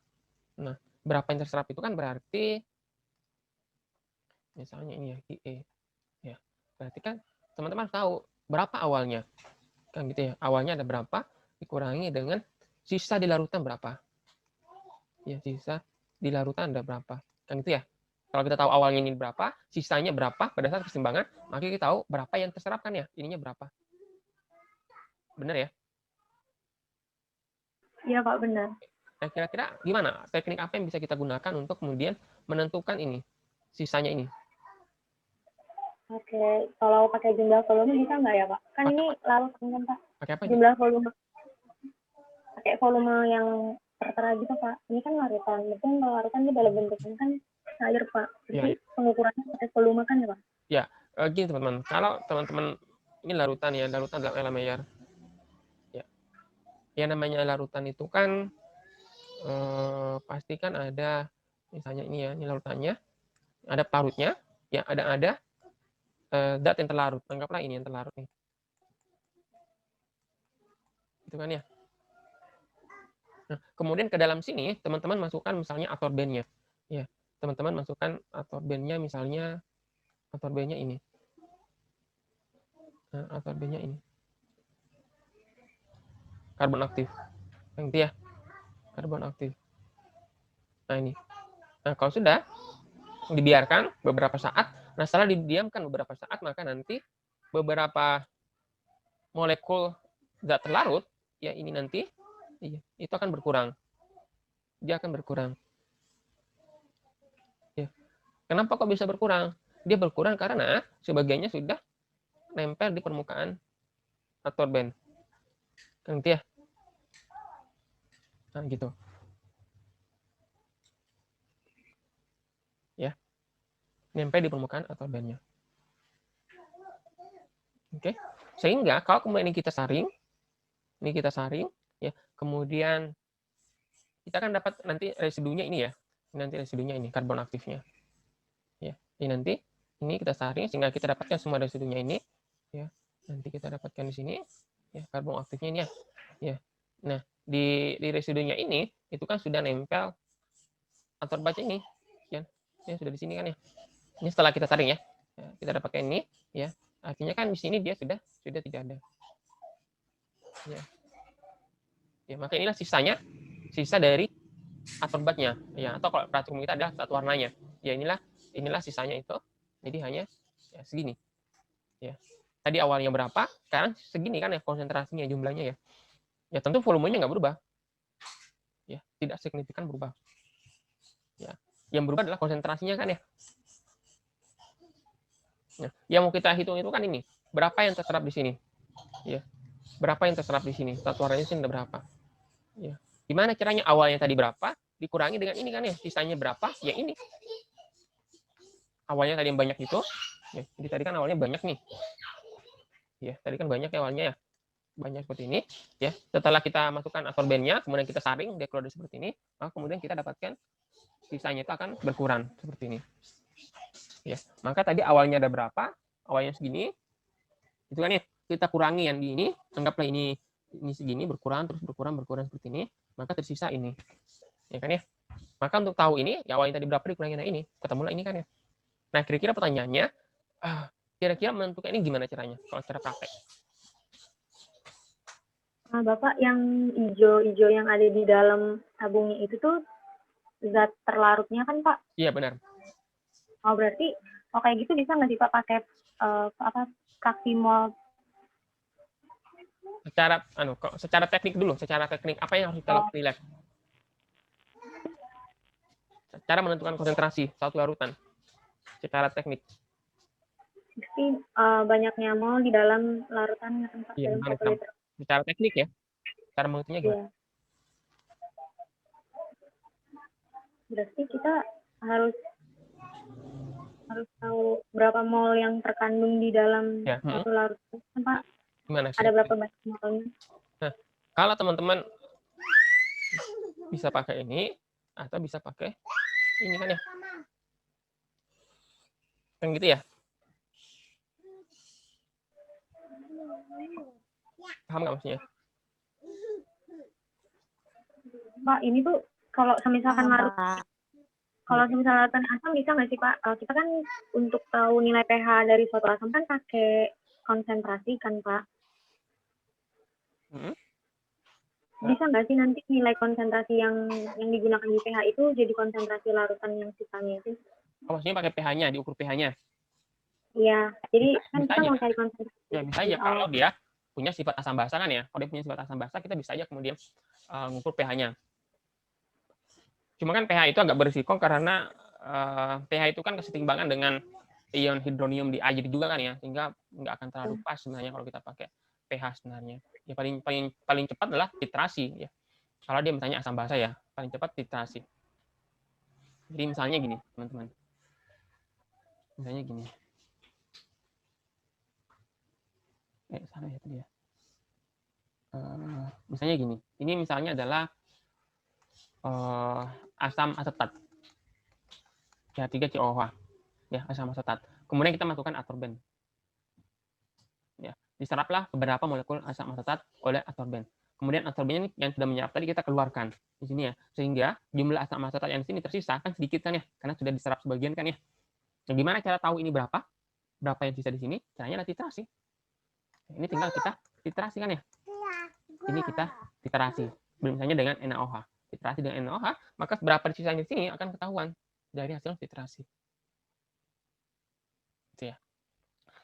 Nah, berapa yang terserap itu kan berarti misalnya ini ya QE ya. Berarti kan teman-teman harus tahu berapa awalnya. Kan gitu ya. Awalnya ada berapa dikurangi dengan sisa di larutan berapa. Ya, sisa di larutan ada berapa. Kan gitu ya. Kalau kita tahu awalnya ini berapa, sisanya berapa pada saat keseimbangan, maka kita tahu berapa yang terserap kan ya. Ininya berapa. Benar ya? Iya Pak, benar. Nah, kira-kira gimana? Teknik apa yang bisa kita gunakan untuk kemudian menentukan ini, sisanya ini? Oke, kalau pakai jumlah volume bisa nggak ya Pak? Kan Pakai ini larutan kan Pak? Pakai apa? Jumlah volume. Pakai volume yang tertera gitu Pak. Ini kan larutan. Mungkin kalau larutan ini dalam bentuknya kan air Pak. Jadi Ya, pengukurannya pakai volume kan ya Pak? ya. Gini teman-teman. Kalau teman-teman ini larutan ya, larutan dalam air Maillard. Ya. Yang namanya larutan itu kan pasti kan ada misalnya ini larutannya, ada pelarutnya, ya ada zat yang terlarut. Anggaplah ini yang terlarut nih. Itu kan ya. Nah, kemudian ke dalam sini teman-teman masukkan misalnya absorbennya. Ya, teman-teman masukkan absorbennya misalnya absorbennya ini. Nah, absorbennya ini. Karbon aktif. Yang itu ya. Karbon aktif. Nah, ini. Nah, kalau sudah dibiarkan beberapa saat, nah setelah didiamkan beberapa saat, maka nanti beberapa molekul zat terlarut, ya ini nanti, itu akan berkurang. Dia akan berkurang. Ya. Kenapa kok bisa berkurang? Dia berkurang karena sebagiannya sudah nempel di permukaan absorben. Kan gitu ya? Nah, gitu. nempel di permukaan absorbennya. Oke, sehingga kalau kemudian ini kita saring, ya, kemudian kita akan dapat nanti residunya ini ya, nanti residunya ini karbon aktifnya, ya. Ini nanti ini kita saring sehingga kita dapatkan semua residunya ini, ya. Nanti kita dapatkan di sini, ya, karbon aktifnya ini ya, ya. Nah di residunya ini itu kan sudah nempel absorban ini, ya, sudah di sini kan ya. Ini setelah kita saring ya, kita dapatkan ini, ya. Artinya kan di sini dia sudah tidak ada. Ya. Ya, maka inilah sisa dari absorbannya, ya, atau kalau praktikum kita adalah zat warnanya. Ya, inilah sisanya itu. Jadi hanya ya, segini. Ya. Tadi awalnya berapa? Sekarang segini kan ya konsentrasinya, jumlahnya ya. Ya tentu volumenya nggak berubah. Ya, tidak signifikan berubah. Ya. Yang berubah adalah konsentrasinya kan ya. Nah, yang mau kita hitung itu kan ini. Berapa yang terserap di sini? Ya. Berapa yang terserap di sini? Zat warnanya sini ada berapa? Ya. Gimana caranya? Awalnya tadi berapa? Dikurangi dengan ini kan ya. Sisanya berapa? Ya ini. Awalnya tadi yang banyak itu. Ya, jadi tadi kan awalnya banyak nih. Ya, tadi kan banyak ya awalnya ya. Banyak seperti ini. Ya, setelah kita masukkan absorbennya, kemudian kita saring, dia keluar seperti ini, maka kemudian kita dapatkan sisanya itu akan berkurang seperti ini. Ya, maka tadi awalnya ada berapa? Awalnya segini. Itu kan ya, kita kurangi yang di ini, anggaplah ini segini berkurang terus berkurang seperti ini, maka tersisa ini. Ya kan ya? Maka untuk tahu ini, ya awalnya tadi berapa dikurangi ini, ketemulah ini kan ya. Nah, kira-kira pertanyaannya, kira-kira menentukan ini gimana caranya kalau cara praktek? Bapak, yang hijau-hijau yang ada di dalam tabungnya itu tuh zat terlarutnya kan, Pak? Iya, benar. Oh, berarti kayak gitu bisa nggak sih Pak pakai fraksi mol? Secara teknik dulu, secara teknik apa yang harus kita lakukan di lab? Cara menentukan konsentrasi satu larutan secara teknik. Pasti banyaknya mol di dalam larutannya kan Pak, Iya, dalam 1 liter. secara teknik ya. Cara menghitungnya gimana? Iya. Berarti kita harus tahu berapa mol yang terkandung di dalam Ya, satu larutan kan Pak? Gimana sih? Ada berapa banyak molnya? Nah, kalau teman-teman bisa pakai ini atau bisa pakai ini kan ya. Kan gitu ya. Paham nggak maksudnya? Pak, ini tuh kalau misalkan larutan asam bisa nggak sih Pak? Kita kan untuk tahu nilai pH dari suatu asam kan pakai konsentrasi kan Pak? Bisa nggak sih nanti nilai konsentrasi yang digunakan di pH itu jadi konsentrasi larutan yang sisanya itu? Oh, maksudnya pakai pH-nya, diukur pH-nya? Iya, jadi kan bisa kita aja. mau cari konsentrasi. Ya bisa aja kalau dia punya sifat asam basa kan ya. Kalau dia punya sifat asam basa, kita bisa aja kemudian mengukur pH-nya. Cuma kan pH itu agak berisiko karena pH itu kan kesetimbangan dengan ion hidronium di air juga kan ya, sehingga nggak akan terlalu pas sebenarnya kalau kita pakai pH sebenarnya. Ya paling cepat adalah titrasi ya. Kalau dia misalnya asam basa ya, paling cepat titrasi. Jadi misalnya gini, teman-teman. Misalnya gini. Sana ya tadi ya. Misalnya gini. Ini misalnya adalah asam asetat. Ya, 3 COH. Ya, asam asetat. Kemudian kita masukkan absorben. Ya, diseraplah beberapa molekul asam asetat oleh absorben. Kemudian absorbennya yang sudah menyerap tadi kita keluarkan di sini ya, sehingga jumlah asam asetat yang di sini tersisa kan sedikit kan ya, karena sudah diserap sebagian kan ya. Nah, gimana cara tahu ini berapa yang sisa di sini? Caranya adalah titrasi. Ini tinggal kita titrasi kan ya. Ini kita titrasi, misalnya dengan NaOH. Titrasi dengan NaOH, maka berapa sisanya di sini akan ketahuan dari hasil titrasi. Itu ya.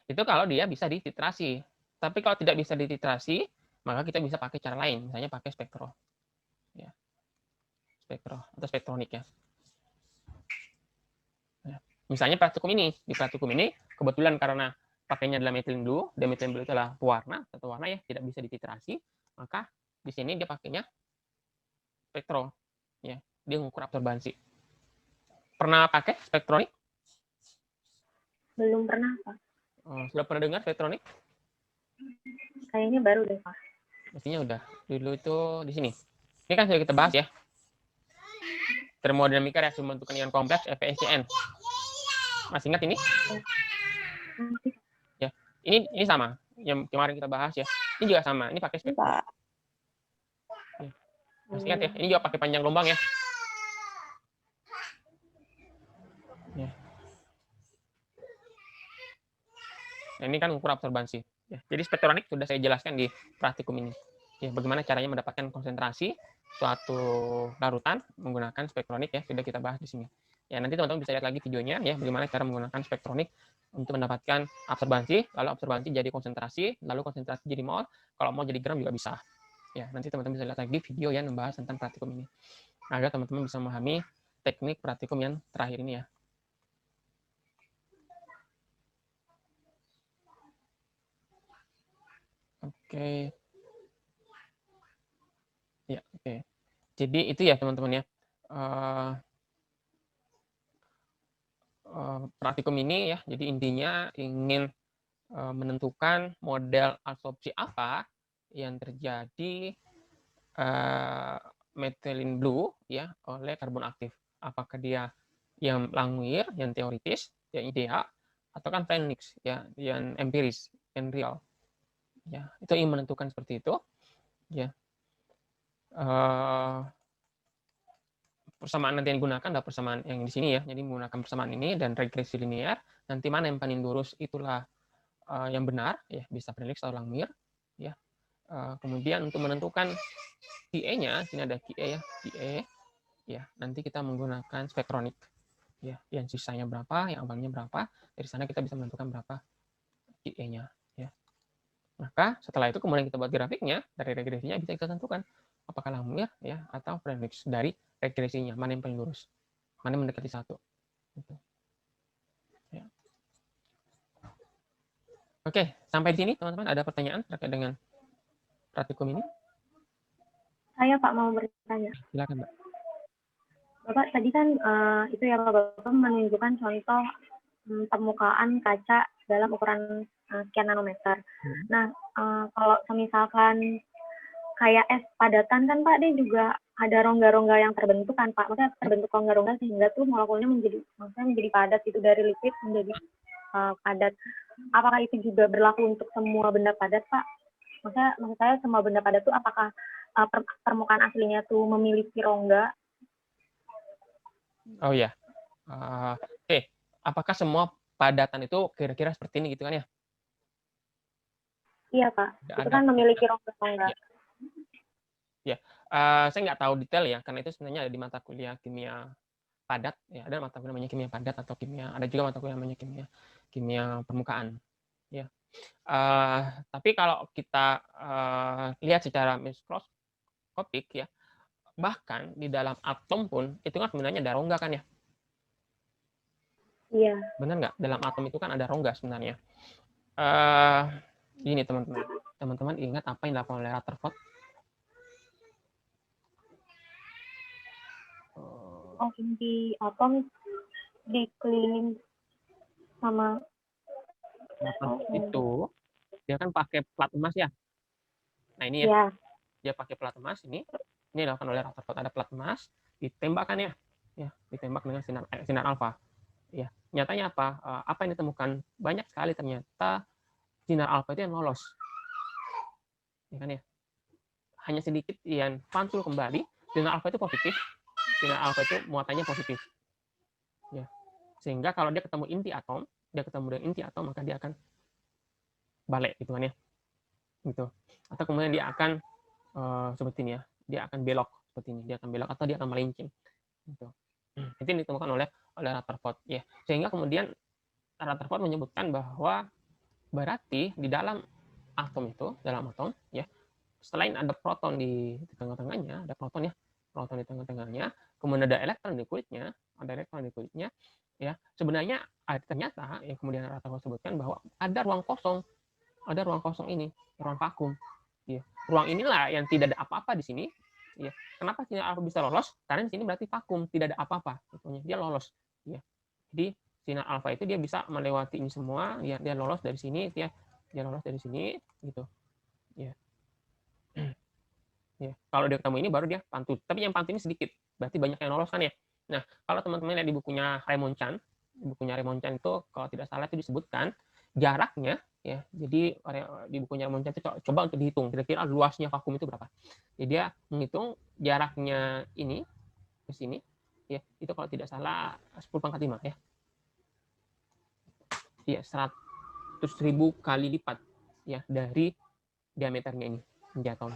Itu kalau dia bisa dititrasi. Tapi kalau tidak bisa dititrasi, maka kita bisa pakai cara lain, misalnya pakai spektro. Ya. Spektro atau spektronik ya. Nah, misalnya praktikum ini, di praktikum ini kebetulan karena pakainya adalah methylene blue, dan methylene blue itu adalah pewarna, satu warna ya, tidak bisa dititrasi, maka di sini dia pakainya spektro. Ya, dia mengukur absorbansi. Pernah pakai spektronik? Belum pernah, Pak. Sudah pernah dengar spektronik? Kayaknya baru deh, Pak. Mestinya udah. Dulu itu di sini. Ini kan sudah kita bahas ya. Termodinamika reaksi pembentukan ion kompleks (FECN). Masih ingat ini? Ya. Ini sama. Yang kemarin kita bahas ya. Ini juga sama. Ini pakai spektrum. Pak. Ya. Masih ingat ya? Ini juga pakai panjang gelombang ya. Ya. Nah, ini kan ukur absorbansi. Ya. Jadi spektronik sudah saya jelaskan di praktikum ini. Ya, bagaimana caranya mendapatkan konsentrasi suatu larutan menggunakan spektronik ya, sudah kita bahas di sini. Ya, nanti teman-teman bisa lihat lagi videonya ya, bagaimana cara menggunakan spektronik untuk mendapatkan absorbansi, lalu absorbansi jadi konsentrasi, lalu konsentrasi jadi mol, kalau mau jadi gram juga bisa. Ya, nanti teman-teman bisa lihat lagi video yang membahas tentang praktikum ini. Agar teman-teman bisa memahami teknik praktikum yang terakhir ini ya. Oke. Ya, oke. Jadi itu ya teman-teman ya. Praktikum ini ya, jadi intinya ingin menentukan model absorpsi apa yang terjadi methylene blue ya oleh karbon aktif. Apakah dia yang langwir, yang teoritis, yang IDEA, atau kan Fenix ya, yang empiris, yang real. Ya, itu ingin menentukan seperti itu. Ya. Persamaan nanti yang digunakan adalah persamaan yang di sini ya. Jadi menggunakan persamaan ini dan regresi linear. Nanti mana yang paling lurus itulah yang benar ya, bisa Fenix atau langwir ya. Kemudian untuk menentukan QE-nya, sini ada QE ya, QE ya. Nanti kita menggunakan spektronik ya, yang sisanya berapa, yang abangnya berapa. Dari sana kita bisa menentukan berapa QE-nya ya. Maka setelah itu kemudian kita buat grafiknya, dari regresinya bisa kita tentukan apakah langwir ya atau Fenix dari regresinya, mana yang paling lurus, mana yang mendekati satu. Gitu. Ya. Oke, sampai di sini teman-teman ada pertanyaan terkait dengan praktikum ini? Saya Pak mau bertanya. Silakan Mbak. Bapak tadi kan itu ya Bapak menunjukkan contoh permukaan kaca dalam ukuran sekian nanometer. Nah, kalau misalkan kayak es padatan kan Pak, dia juga ada rongga-rongga yang terbentuk kan Pak. Maksudnya terbentuk rongga-rongga sehingga tuh molekulnya menjadi padat, itu dari liquid menjadi padat. Apakah itu juga berlaku untuk semua benda padat Pak? Maksud saya semua benda padat tuh apakah permukaan aslinya tuh memiliki rongga? Oh ya. Apakah semua padatan itu kira-kira seperti ini gitu kan ya? Iya Pak. Itu kan memiliki rongga-rongga. Ya. Saya nggak tahu detail ya, karena itu sebenarnya ada di mata kuliah kimia padat. Ya, ada mata kuliah namanya kimia padat atau kimia. Ada juga mata kuliah namanya kimia permukaan. Ya. Tapi kalau kita lihat secara mikroskopik ya, bahkan di dalam atom pun itu kan sebenarnya ada rongga kan ya? Iya. Benar nggak? Dalam atom itu kan ada rongga sebenarnya. Gini teman-teman. Teman-teman ingat apa yang dilakukan oleh Rutherford? Di atom dikelilingi sama itu dia kan pakai plat emas ya. Nah ini ya, dia pakai plat emas ini dilakukan oleh Rutherford, ada plat emas, ditembakkan ya, ditembak dengan sinar alfa. Ya, nyatanya apa? Apa yang ditemukan? Banyak sekali ternyata sinar alfa itu yang lolos. Ya kan ya? Hanya sedikit yang pantul kembali. Sinar alfa itu positif. Sinar alfa itu muatannya positif. Ya. Sehingga kalau dia ketemu inti atom, maka dia akan balik gitu kan ya. Gitu. Atau kemudian dia akan seperti ini ya. Dia akan belok seperti ini. Dia akan belok atau dia akan melincing. Gitu. Itu yang ditemukan oleh Rutherford ya. Sehingga kemudian Rutherford menyebutkan bahwa berarti di dalam atom ya, selain ada proton di tengah-tengahnya, ada proton di tengah-tengahnya, kemudian ada elektron di kulitnya, ya. Sebenarnya ternyata yang kemudian Rutherford sebutkan bahwa ada ruang kosong ini, ruang vakum. Ya. Ruang inilah yang tidak ada apa-apa di sini. Ya. Kenapa sinar alfa bisa lolos? Karena di sini berarti vakum, tidak ada apa-apa. Dia lolos. Ya. Jadi sinar alfa itu dia bisa melewati ini semua, dia lolos dari sini, dia lolos dari sini gitu. Ya. Ya, kalau dia ketemu ini baru dia pantut. Tapi yang pantut ini sedikit, berarti banyak yang lolos kan ya. Nah, kalau teman-teman lihat di bukunya Raymond Chan itu kalau tidak salah itu disebutkan jaraknya ya. Jadi di bukunya Raymond Chan itu coba untuk dihitung kira-kira luasnya vakum itu berapa. Jadi dia menghitung jaraknya ini ke sini ya, itu kalau tidak salah 10 pangkat 5 ya. Ya, 100.000 kali lipat ya dari diameternya ini inti atom.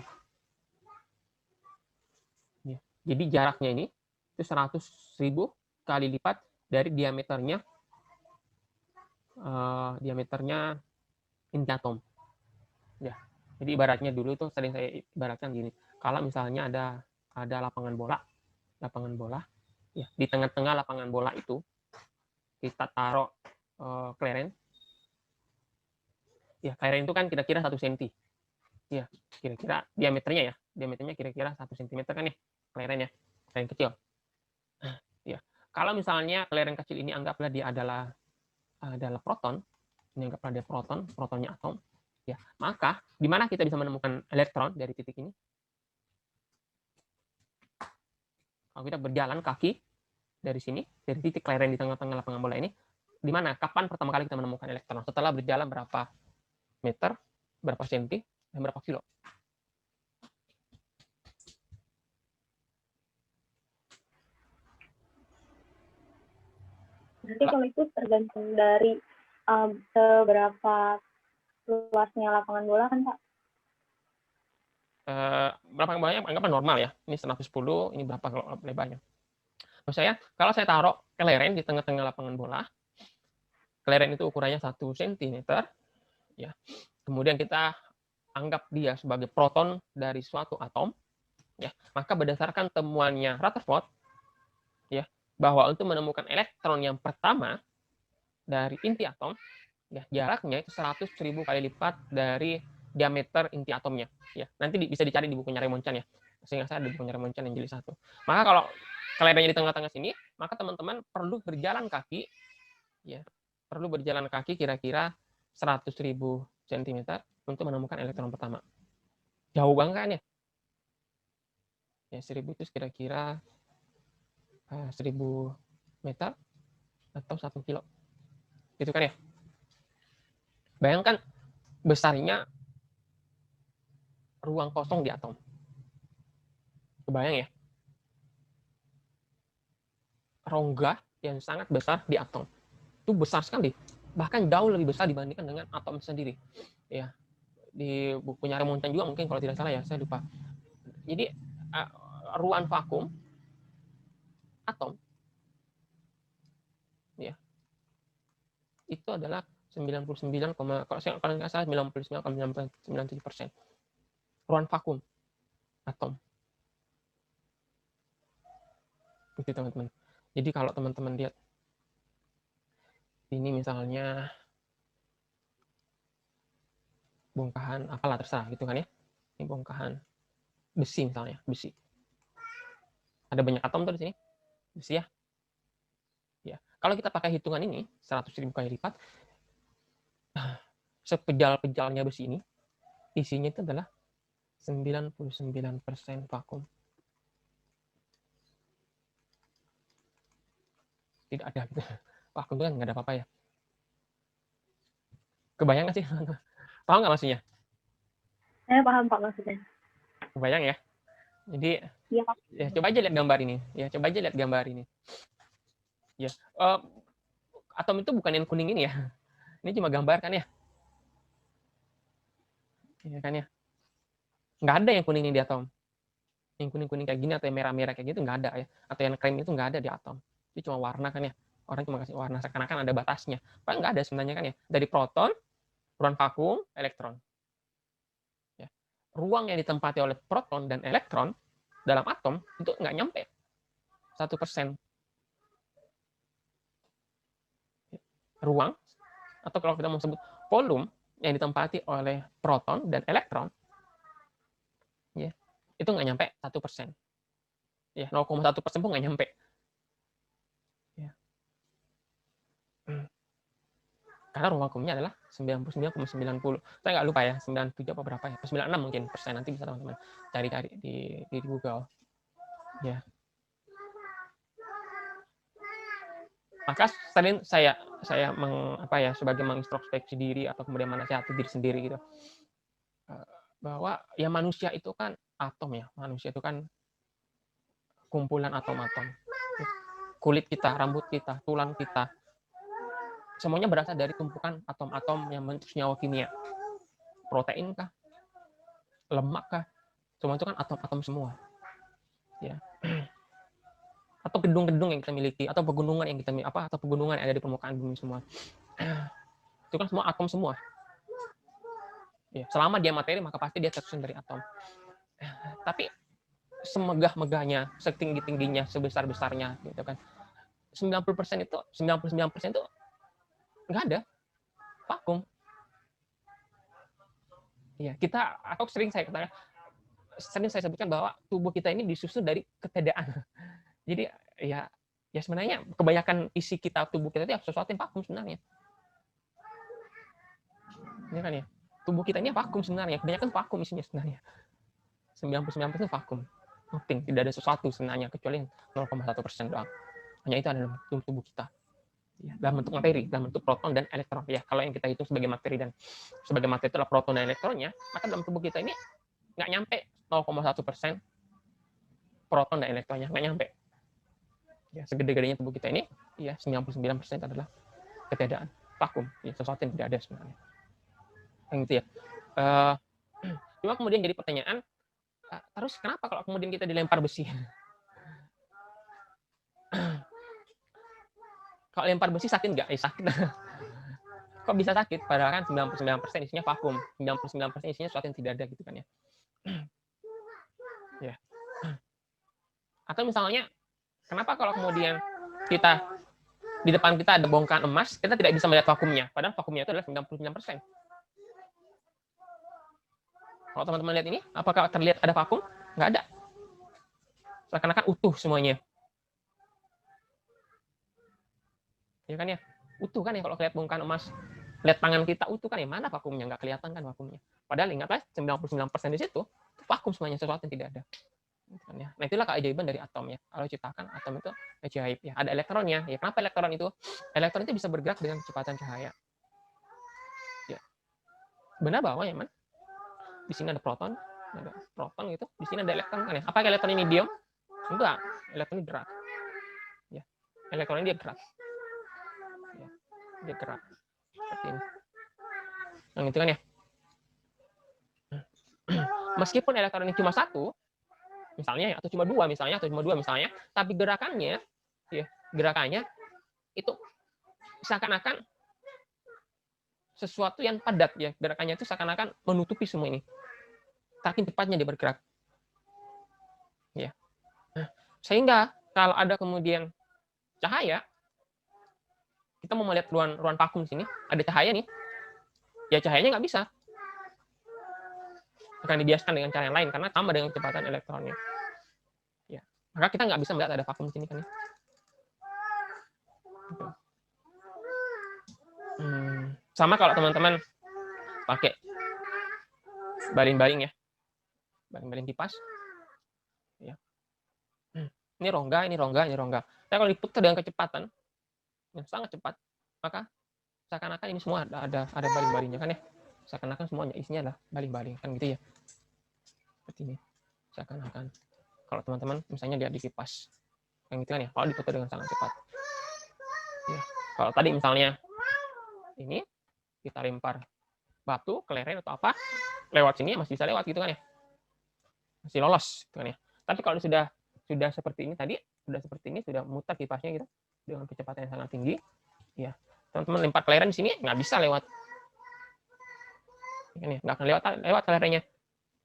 Ya. Jadi jaraknya ini itu 100.000 kali lipat dari diameternya inti atom. Ya. Jadi ibaratnya dulu tuh sering saya ibaratkan gini. Kalau misalnya ada lapangan bola, ya di tengah-tengah lapangan bola itu kita taruh kleren. Ya, kleren itu kan kira-kira 1 cm. Ya, kira-kira diameternya kira-kira 1 cm kan ya, kleren ya, kleren kecil. Ya, kalau misalnya kleren kecil ini anggaplah dia adalah proton, ini anggaplah dia protonnya atom, ya, maka di mana kita bisa menemukan elektron dari titik ini? Kalau kita berjalan kaki dari sini, dari titik kleren di tengah-tengah lapangan bola ini, di mana? Kapan pertama kali kita menemukan elektron? Setelah berjalan berapa meter, berapa senti, dan berapa kilo? Nanti kalau itu tergantung dari seberapa luasnya lapangan bola kan Pak? Berapa banyak? Anggaplah normal ya. Ini 110, ini berapa lebarnya? Kalau saya taruh keleren di tengah-tengah lapangan bola, keleren itu ukurannya 1 cm, ya. Kemudian kita anggap dia sebagai proton dari suatu atom, ya. Maka berdasarkan temuannya Rutherford, ya, bahwa untuk menemukan elektron yang pertama dari inti atom, ya, jaraknya itu 100.000 kali lipat dari diameter inti atomnya. Ya, nanti bisa dicari di bukunya Raymond Chan ya. Sehingga saya ada bukunya Raymond Chan yang jilid 1. Maka kalau kelerengnya di tengah-tengah sini, maka teman-teman perlu berjalan kaki, ya, perlu berjalan kaki kira-kira 100.000 cm untuk menemukan elektron pertama. Jauh banget kan ya? Ya, 1000 itu kira-kira 1000 meter atau 1 kilo. Gitu kan ya? Bayangkan besarnya ruang kosong di atom. Kebayang ya? Rongga yang sangat besar di atom. Itu besar sekali. Bahkan jauh lebih besar dibandingkan dengan atom sendiri. Ya, di bukunya Raymond Chan juga mungkin kalau tidak salah ya, saya lupa. Jadi ruang vakum atom ya itu adalah 99, kalau nggak salah 99,97% ruang vakum atom. Itu teman-teman. Jadi kalau teman-teman lihat ini misalnya bongkahan apalah terserah gitu kan ya. Ini bongkahan besi misalnya, besi. Ada banyak atom tuh di sini. Besi ya. Ya. Kalau kita pakai hitungan ini 100.000 kali lipat, sepejal-pejalnya besi ini isinya itu adalah 99% vakum. Tidak ada gitu. Vakum itu kan nggak ada apa-apa ya. Kebayang nggak sih? Paham nggak maksudnya? Saya paham Pak maksudnya. Kebayang ya? Jadi ya, ya coba aja lihat gambar ini. Ya coba aja lihat gambar ini. Ya, atom itu bukan yang kuning ini ya. Ini cuma gambar kan ya. Ya kan ya. Nggak ada yang kuning di atom. Yang kuning-kuning kayak gini atau yang merah-merah kayak gitu nggak ada ya. Atau yang krem itu nggak ada di atom. Itu cuma warna kan ya. Orang cuma kasih warna seakan-akan ada batasnya. Padahal nggak ada sebenarnya kan ya. Dari proton, ruang vakum, elektron. Ya. Ruang yang ditempati oleh proton dan elektron dalam atom itu nggak nyampe 1%. Ruang, atau kalau kita mau sebut volume yang ditempati oleh proton dan elektron, ya, itu nggak nyampe 1%. Ya, 0,1% pun nggak nyampe. Ya. Karena ruang vakumnya adalah 99,90. Saya nggak lupa ya, 97 apa berapa ya, 96 mungkin persen. Nanti bisa teman-teman cari-cari di Google. Ya. Maka sering saya sebagai mengintrospeksi diri atau kemudian menasihati diri sendiri gitu, bahwa ya manusia itu kan atom ya, manusia itu kan kumpulan atom-atom. Kulit kita, rambut kita, tulang kita, semuanya berasal dari tumpukan atom-atom yang membentuk senyawa kimia. Protein kah? Lemak kah? Semua itu kan atom-atom semua. Ya. Atau gedung-gedung yang kita miliki, atau pegunungan yang kita miliki, atau pegunungan yang ada di permukaan bumi semua. Itu kan semua atom semua. Ya, selama dia materi maka pasti dia tersusun dari atom. Tapi semegah-megahnya, setinggi-tingginya, sebesar-besarnya gitu kan. 99% itu nggak ada. Vakum. Ya, atau sering saya sebutkan bahwa tubuh kita ini disusun dari ketiadaan. Jadi ya sebenarnya kebanyakan isi tubuh kita itu sesuatu yang vakum sebenarnya. Ini kan ya. Tubuh kita ini vakum sebenarnya. Kebanyakan vakum isinya sebenarnya. 99% vakum. Nothing. Tidak ada sesuatu sebenarnya kecuali 0,1% doang. Hanya itu ada dalam tubuh kita. Ya, dalam bentuk materi, dalam bentuk proton dan elektron. Ya, kalau yang kita hitung sebagai materi itu adalah proton dan elektronnya, maka dalam tubuh kita ini nggak nyampe 0,1% proton dan elektronnya, nggak nyampe. Ya, segede-gedenya tubuh kita ini, ya 99% adalah ketiadaan, vakum, ya, sesuatu yang tidak ada sebenarnya. Yang itu ya. Cuma kemudian jadi pertanyaan, terus kenapa kalau kemudian kita dilempar besi? Kalau lempar besi sakit nggak? Sakit. Kok bisa sakit? Padahal kan 99% isinya vakum, 99% isinya sesuatu yang tidak ada gitu kan ya. Ya. Atau misalnya, kenapa kalau kemudian di depan kita ada bongkahan emas, kita tidak bisa melihat vakumnya, padahal vakumnya itu adalah 99%. Kalau teman-teman lihat ini, apakah terlihat ada vakum? Nggak ada. Seakan-akan utuh semuanya. Ya kan ya? Utuh kan ya kalau lihat bongkahan emas. Lihat tangan kita utuh kan ya, mana vakumnya? Nggak kelihatan kan vakumnya. Padahal ingatlah 99% di situ, vakum semuanya, sesuatu yang tidak ada. Nah, itulah keajaiban dari atom ya. Kalau ciptakan atom itu ajaib ya. Ada elektronnya. Ya, kenapa elektron itu? Elektron itu bisa bergerak dengan kecepatan cahaya. Ya. Benar bahwa ya, Man? Di sini ada proton gitu. Di sini ada elektron kan ya. Apakah elektron ini diam? Enggak. Elektron ini gerak. Ya. Elektron ini dia gerak. Ya. Dia gerak. Seperti ini. Yang itu kan ya. Meskipun elektron ini cuma satu, misalnya atau cuma dua misalnya, tapi gerakannya itu seakan-akan sesuatu yang padat ya, gerakannya itu seakan-akan menutupi semua ini. Saking cepatnya dia bergerak. Ya. Sehingga kalau ada kemudian cahaya, kita mau melihat ruang vakum sini, ada cahaya nih. Ya cahayanya nggak bisa. Akan dibiaskan dengan cara yang lain karena sama dengan kecepatan elektronnya. Ya. Maka kita nggak bisa melihat ada vakum di sini kan ya. Gitu. Sama kalau teman-teman pakai baling-baling ya, baling-baling kipas. Ya. Ini rongga. Tapi kalau diputar dengan kecepatan yang sangat cepat, maka seakan-akan ini semua ada baling-balingnya kan ya. Seakan-akan semuanya isinya adalah baling-baling kan gitu ya. Seperti ini. Seakan-akan. Kalau teman-teman misalnya lihat di kipas yang gitu kan ya, kalau diputar dengan sangat cepat. Ya. Kalau tadi misalnya ini kita lempar batu, kelereng atau apa, lewat sini masih bisa lewat gitu kan ya. Masih lolos gitu kan ya. Tapi kalau sudah seperti ini tadi, sudah muter kipasnya gitu dengan kecepatan yang sangat tinggi, ya. Teman-teman lempar kelereng di sini nggak bisa lewat. Kan ya, nggak akan lewat kelerengnya.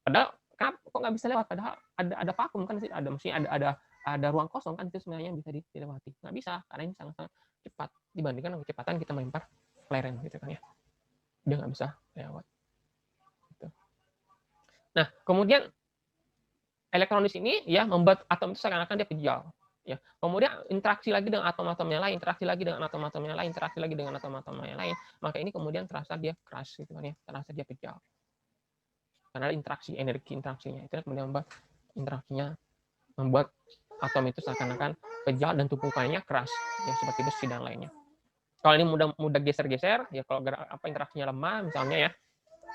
Padahal kenapa kok nggak bisa lewat? Padahal ada vakum kan, ada ruang kosong kan, itu sebenarnya bisa dilewati. Nggak bisa karena ini sangat-sangat cepat dibandingkan dengan kecepatan kita melempar kelereng gitu kan ya. Dia nggak bisa lewat. Gitu. Nah, kemudian elektron di sini ya membuat atom itu seakan-akan dia kejal. Ya, kemudian interaksi lagi dengan atom-atom yang lain, interaksi lagi dengan atom-atom yang lain, interaksi lagi dengan atom-atom yang lain, maka ini kemudian terasa dia keras gitu kan ya, terasa dia kejam. Karena interaksi energi interaksinya itu kemudian membuat interaksinya membuat atom itu seakan-akan kejal dan tumpukannya keras, ya seperti besi dan lainnya. Kalau ini mudah geser-geser, ya kalau interaksinya lemah misalnya ya,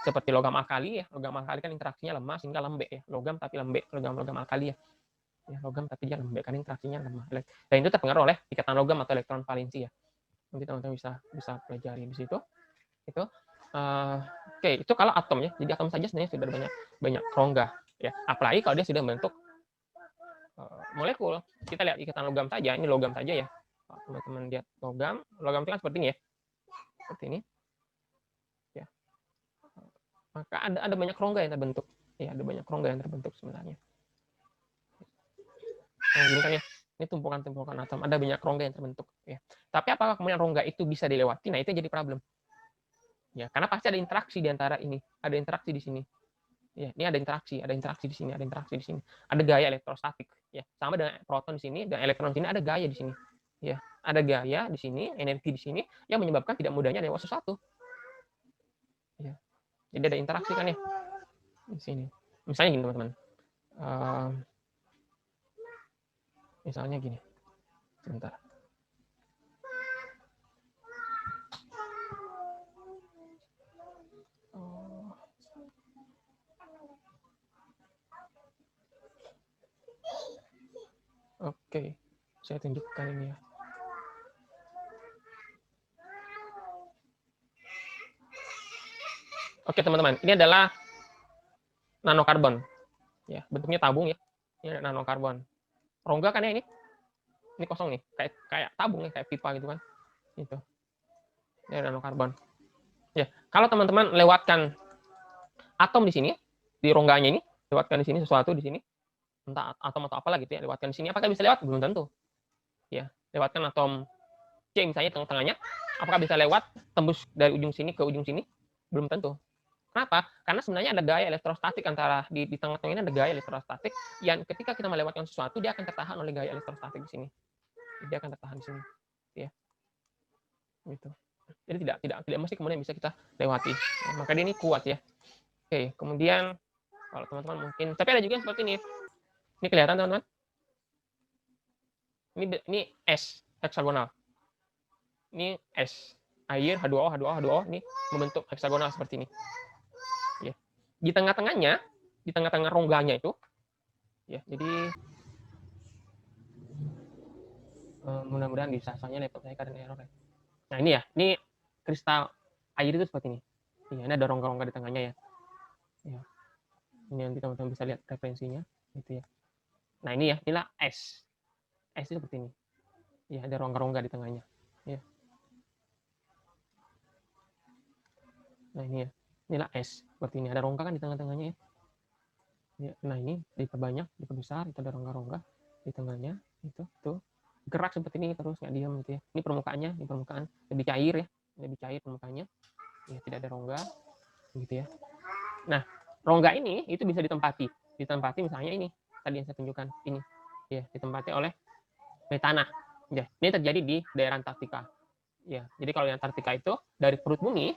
seperti logam alkali ya, logam alkali kan interaksinya lemah sehingga lembek ya, logam tapi lembek, logam alkali ya. Ya, logam tapi dia lembek karena interaksinya lemah. Dan itu terpengaruh oleh ikatan logam atau elektron valensi ya. Nanti teman-teman bisa pelajari di situ. Itu oke, itu kalau atom ya. Jadi atom saja sebenarnya sudah banyak rongga ya. Apalagi kalau dia sudah membentuk molekul. Kita lihat ikatan logam saja, ini logam saja ya. Teman-teman lihat logam itu kan seperti ini ya. Seperti ini. Ya. Maka ada banyak rongga yang terbentuk. Ya, ada banyak rongga yang terbentuk sebenarnya. Ini kan ya, ini tumpukan-tumpukan atom, ada banyak rongga yang terbentuk ya. Tapi apakah kemudian rongga itu bisa dilewati? Nah, itu jadi problem. Ya, karena pasti ada interaksi di antara ini, ada interaksi di sini. Ya, ini ada interaksi di sini, ada interaksi di sini. Ada gaya elektrostatik ya. Sama dengan proton di sini dan elektron di sini ada gaya di sini. Ya, ada gaya di sini, energi di sini yang menyebabkan tidak mudahnya lewat sesuatu. Ya. Jadi ada interaksi kan ya di sini. Misalnya gini, teman-teman. Misalnya gini, sebentar. Oke, saya tunjukkan ini ya. Oke teman-teman, ini adalah nanokarbon. Ya, bentuknya tabung ya. Ini nanokarbon. Rongga kan ya ini? Ini kosong nih, kayak tabung nih, kayak pipa gitu kan. Itu. Ini nanokarbon. Ya, kalau teman-teman lewatkan atom di sini, di rongganya ini, lewatkan di sini sesuatu di sini, entah atom atau apalah gitu ya, lewatkan di sini, apakah bisa lewat? Belum tentu. Ya, lewatkan atom C misalnya tengah-tengahnya, apakah bisa lewat tembus dari ujung sini ke ujung sini? Belum tentu. Kenapa? Karena sebenarnya ada gaya elektrostatik antara di tengah-tengah ini ada gaya elektrostatik yang ketika kita melewatkan sesuatu dia akan tertahan oleh gaya elektrostatik di sini. Dia akan tertahan di sini, ya. Gitu. Jadi tidak mesti kemudian bisa kita lewati. Ya, maka dia ini kuat ya. Oke, kemudian kalau teman-teman mungkin, tapi ada juga yang seperti ini. Ini kelihatan teman-teman? Ini S heksagonal. Ini S air H2O H2O ini membentuk heksagonal seperti ini. Ya. Di tengah-tengahnya, di tengah-tengah rongganya itu, ya. Jadi mudah-mudahan bisa, soalnya laptop saya kadang error ya. Nah ini ya, ini kristal air itu seperti ini. Ya, ini ada rongga-rongga di tengahnya ya. Ya. Ini nanti teman-teman bisa lihat referensinya, gitu ya. Nah ini ya, inilah S. S itu seperti ini. Ya, ada rongga-rongga di tengahnya. Ya. Nah ini ya, inilah S seperti ini. Ada rongga kan di tengah-tengahnya ya. Ya. Nah ini diperbanyak, diperbesar, itu ada rongga-rongga di tengahnya. Itu tuh gerak seperti ini terus nggak diam gitu ya. Ini permukaannya, ini permukaan lebih cair ya, lebih cair permukaannya. Ya, tidak ada rongga, gitu ya. Nah, rongga ini itu bisa ditempati misalnya ini tadi yang saya tunjukkan ini, ya ditempati oleh metana. Ya, ini terjadi di daerah Antartika. Ya, jadi kalau di Antartika itu dari perut bumi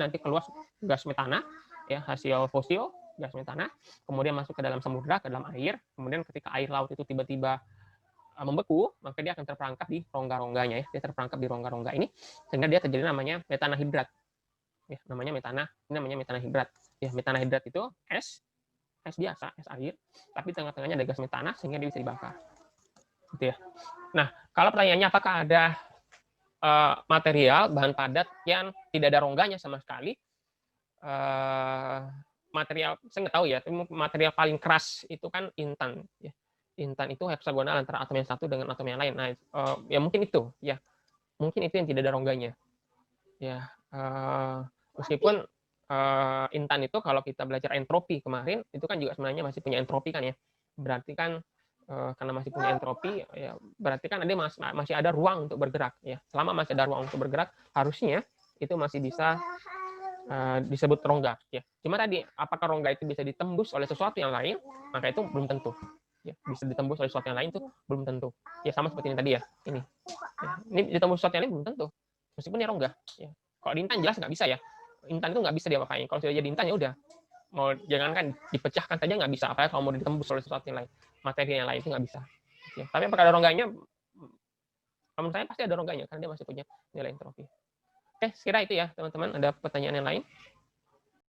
nanti keluar gas metana, ya hasil fosil gas metana, kemudian masuk ke dalam samudra, ke dalam air, kemudian ketika air laut itu tiba-tiba membeku, maka dia akan terperangkap di rongga-rongganya ya, dia terperangkap di rongga-rongga ini, sehingga dia terjadi namanya metana hidrat. Ya, namanya metana hidrat. Ya, metana hidrat itu es biasa, es air, tapi tengah-tengahnya ada gas metana sehingga dia bisa dibakar. Gitu ya. Nah, kalau pertanyaannya apakah ada material bahan padat yang tidak ada rongganya sama sekali? Material saya nggak tahu ya, material paling keras itu kan intan ya. Intan itu heksagonal antara atom yang satu dengan atom yang lain. Nah, ya mungkin itu ya. Mungkin itu yang tidak ada rongganya. Ya, meskipun intan itu kalau kita belajar entropi kemarin itu kan juga sebenarnya masih punya entropi kan ya. Berarti kan karena masih punya entropi ya berarti kan ada masih ada ruang untuk bergerak ya. Selama masih ada ruang untuk bergerak harusnya itu masih bisa disebut rongga ya. Cuma tadi apakah rongga itu bisa ditembus oleh sesuatu yang lain, maka itu belum tentu. Ya, bisa ditembus oleh sesuatu yang lain tuh belum tentu. Ya sama seperti ini tadi ya. Ini. Ya, ini ditembus sesuatu yang lain belum tentu. Meskipun dia rongga. Ya. Kalau di intan jelas nggak bisa ya. Intan itu nggak bisa diapa-apain. Kalau sudah jadi intan ya udah. Mau jangankan dipecahkan saja nggak bisa. Apalagi kalau mau ditembus oleh sesuatu yang lain. Materi yang lain itu nggak bisa. Ya. Tapi apakah ada rongganya? Kalau menurut saya pasti ada rongganya karena dia masih punya nilai entropi. Oke, sekira itu ya teman-teman. Ada pertanyaan yang lain?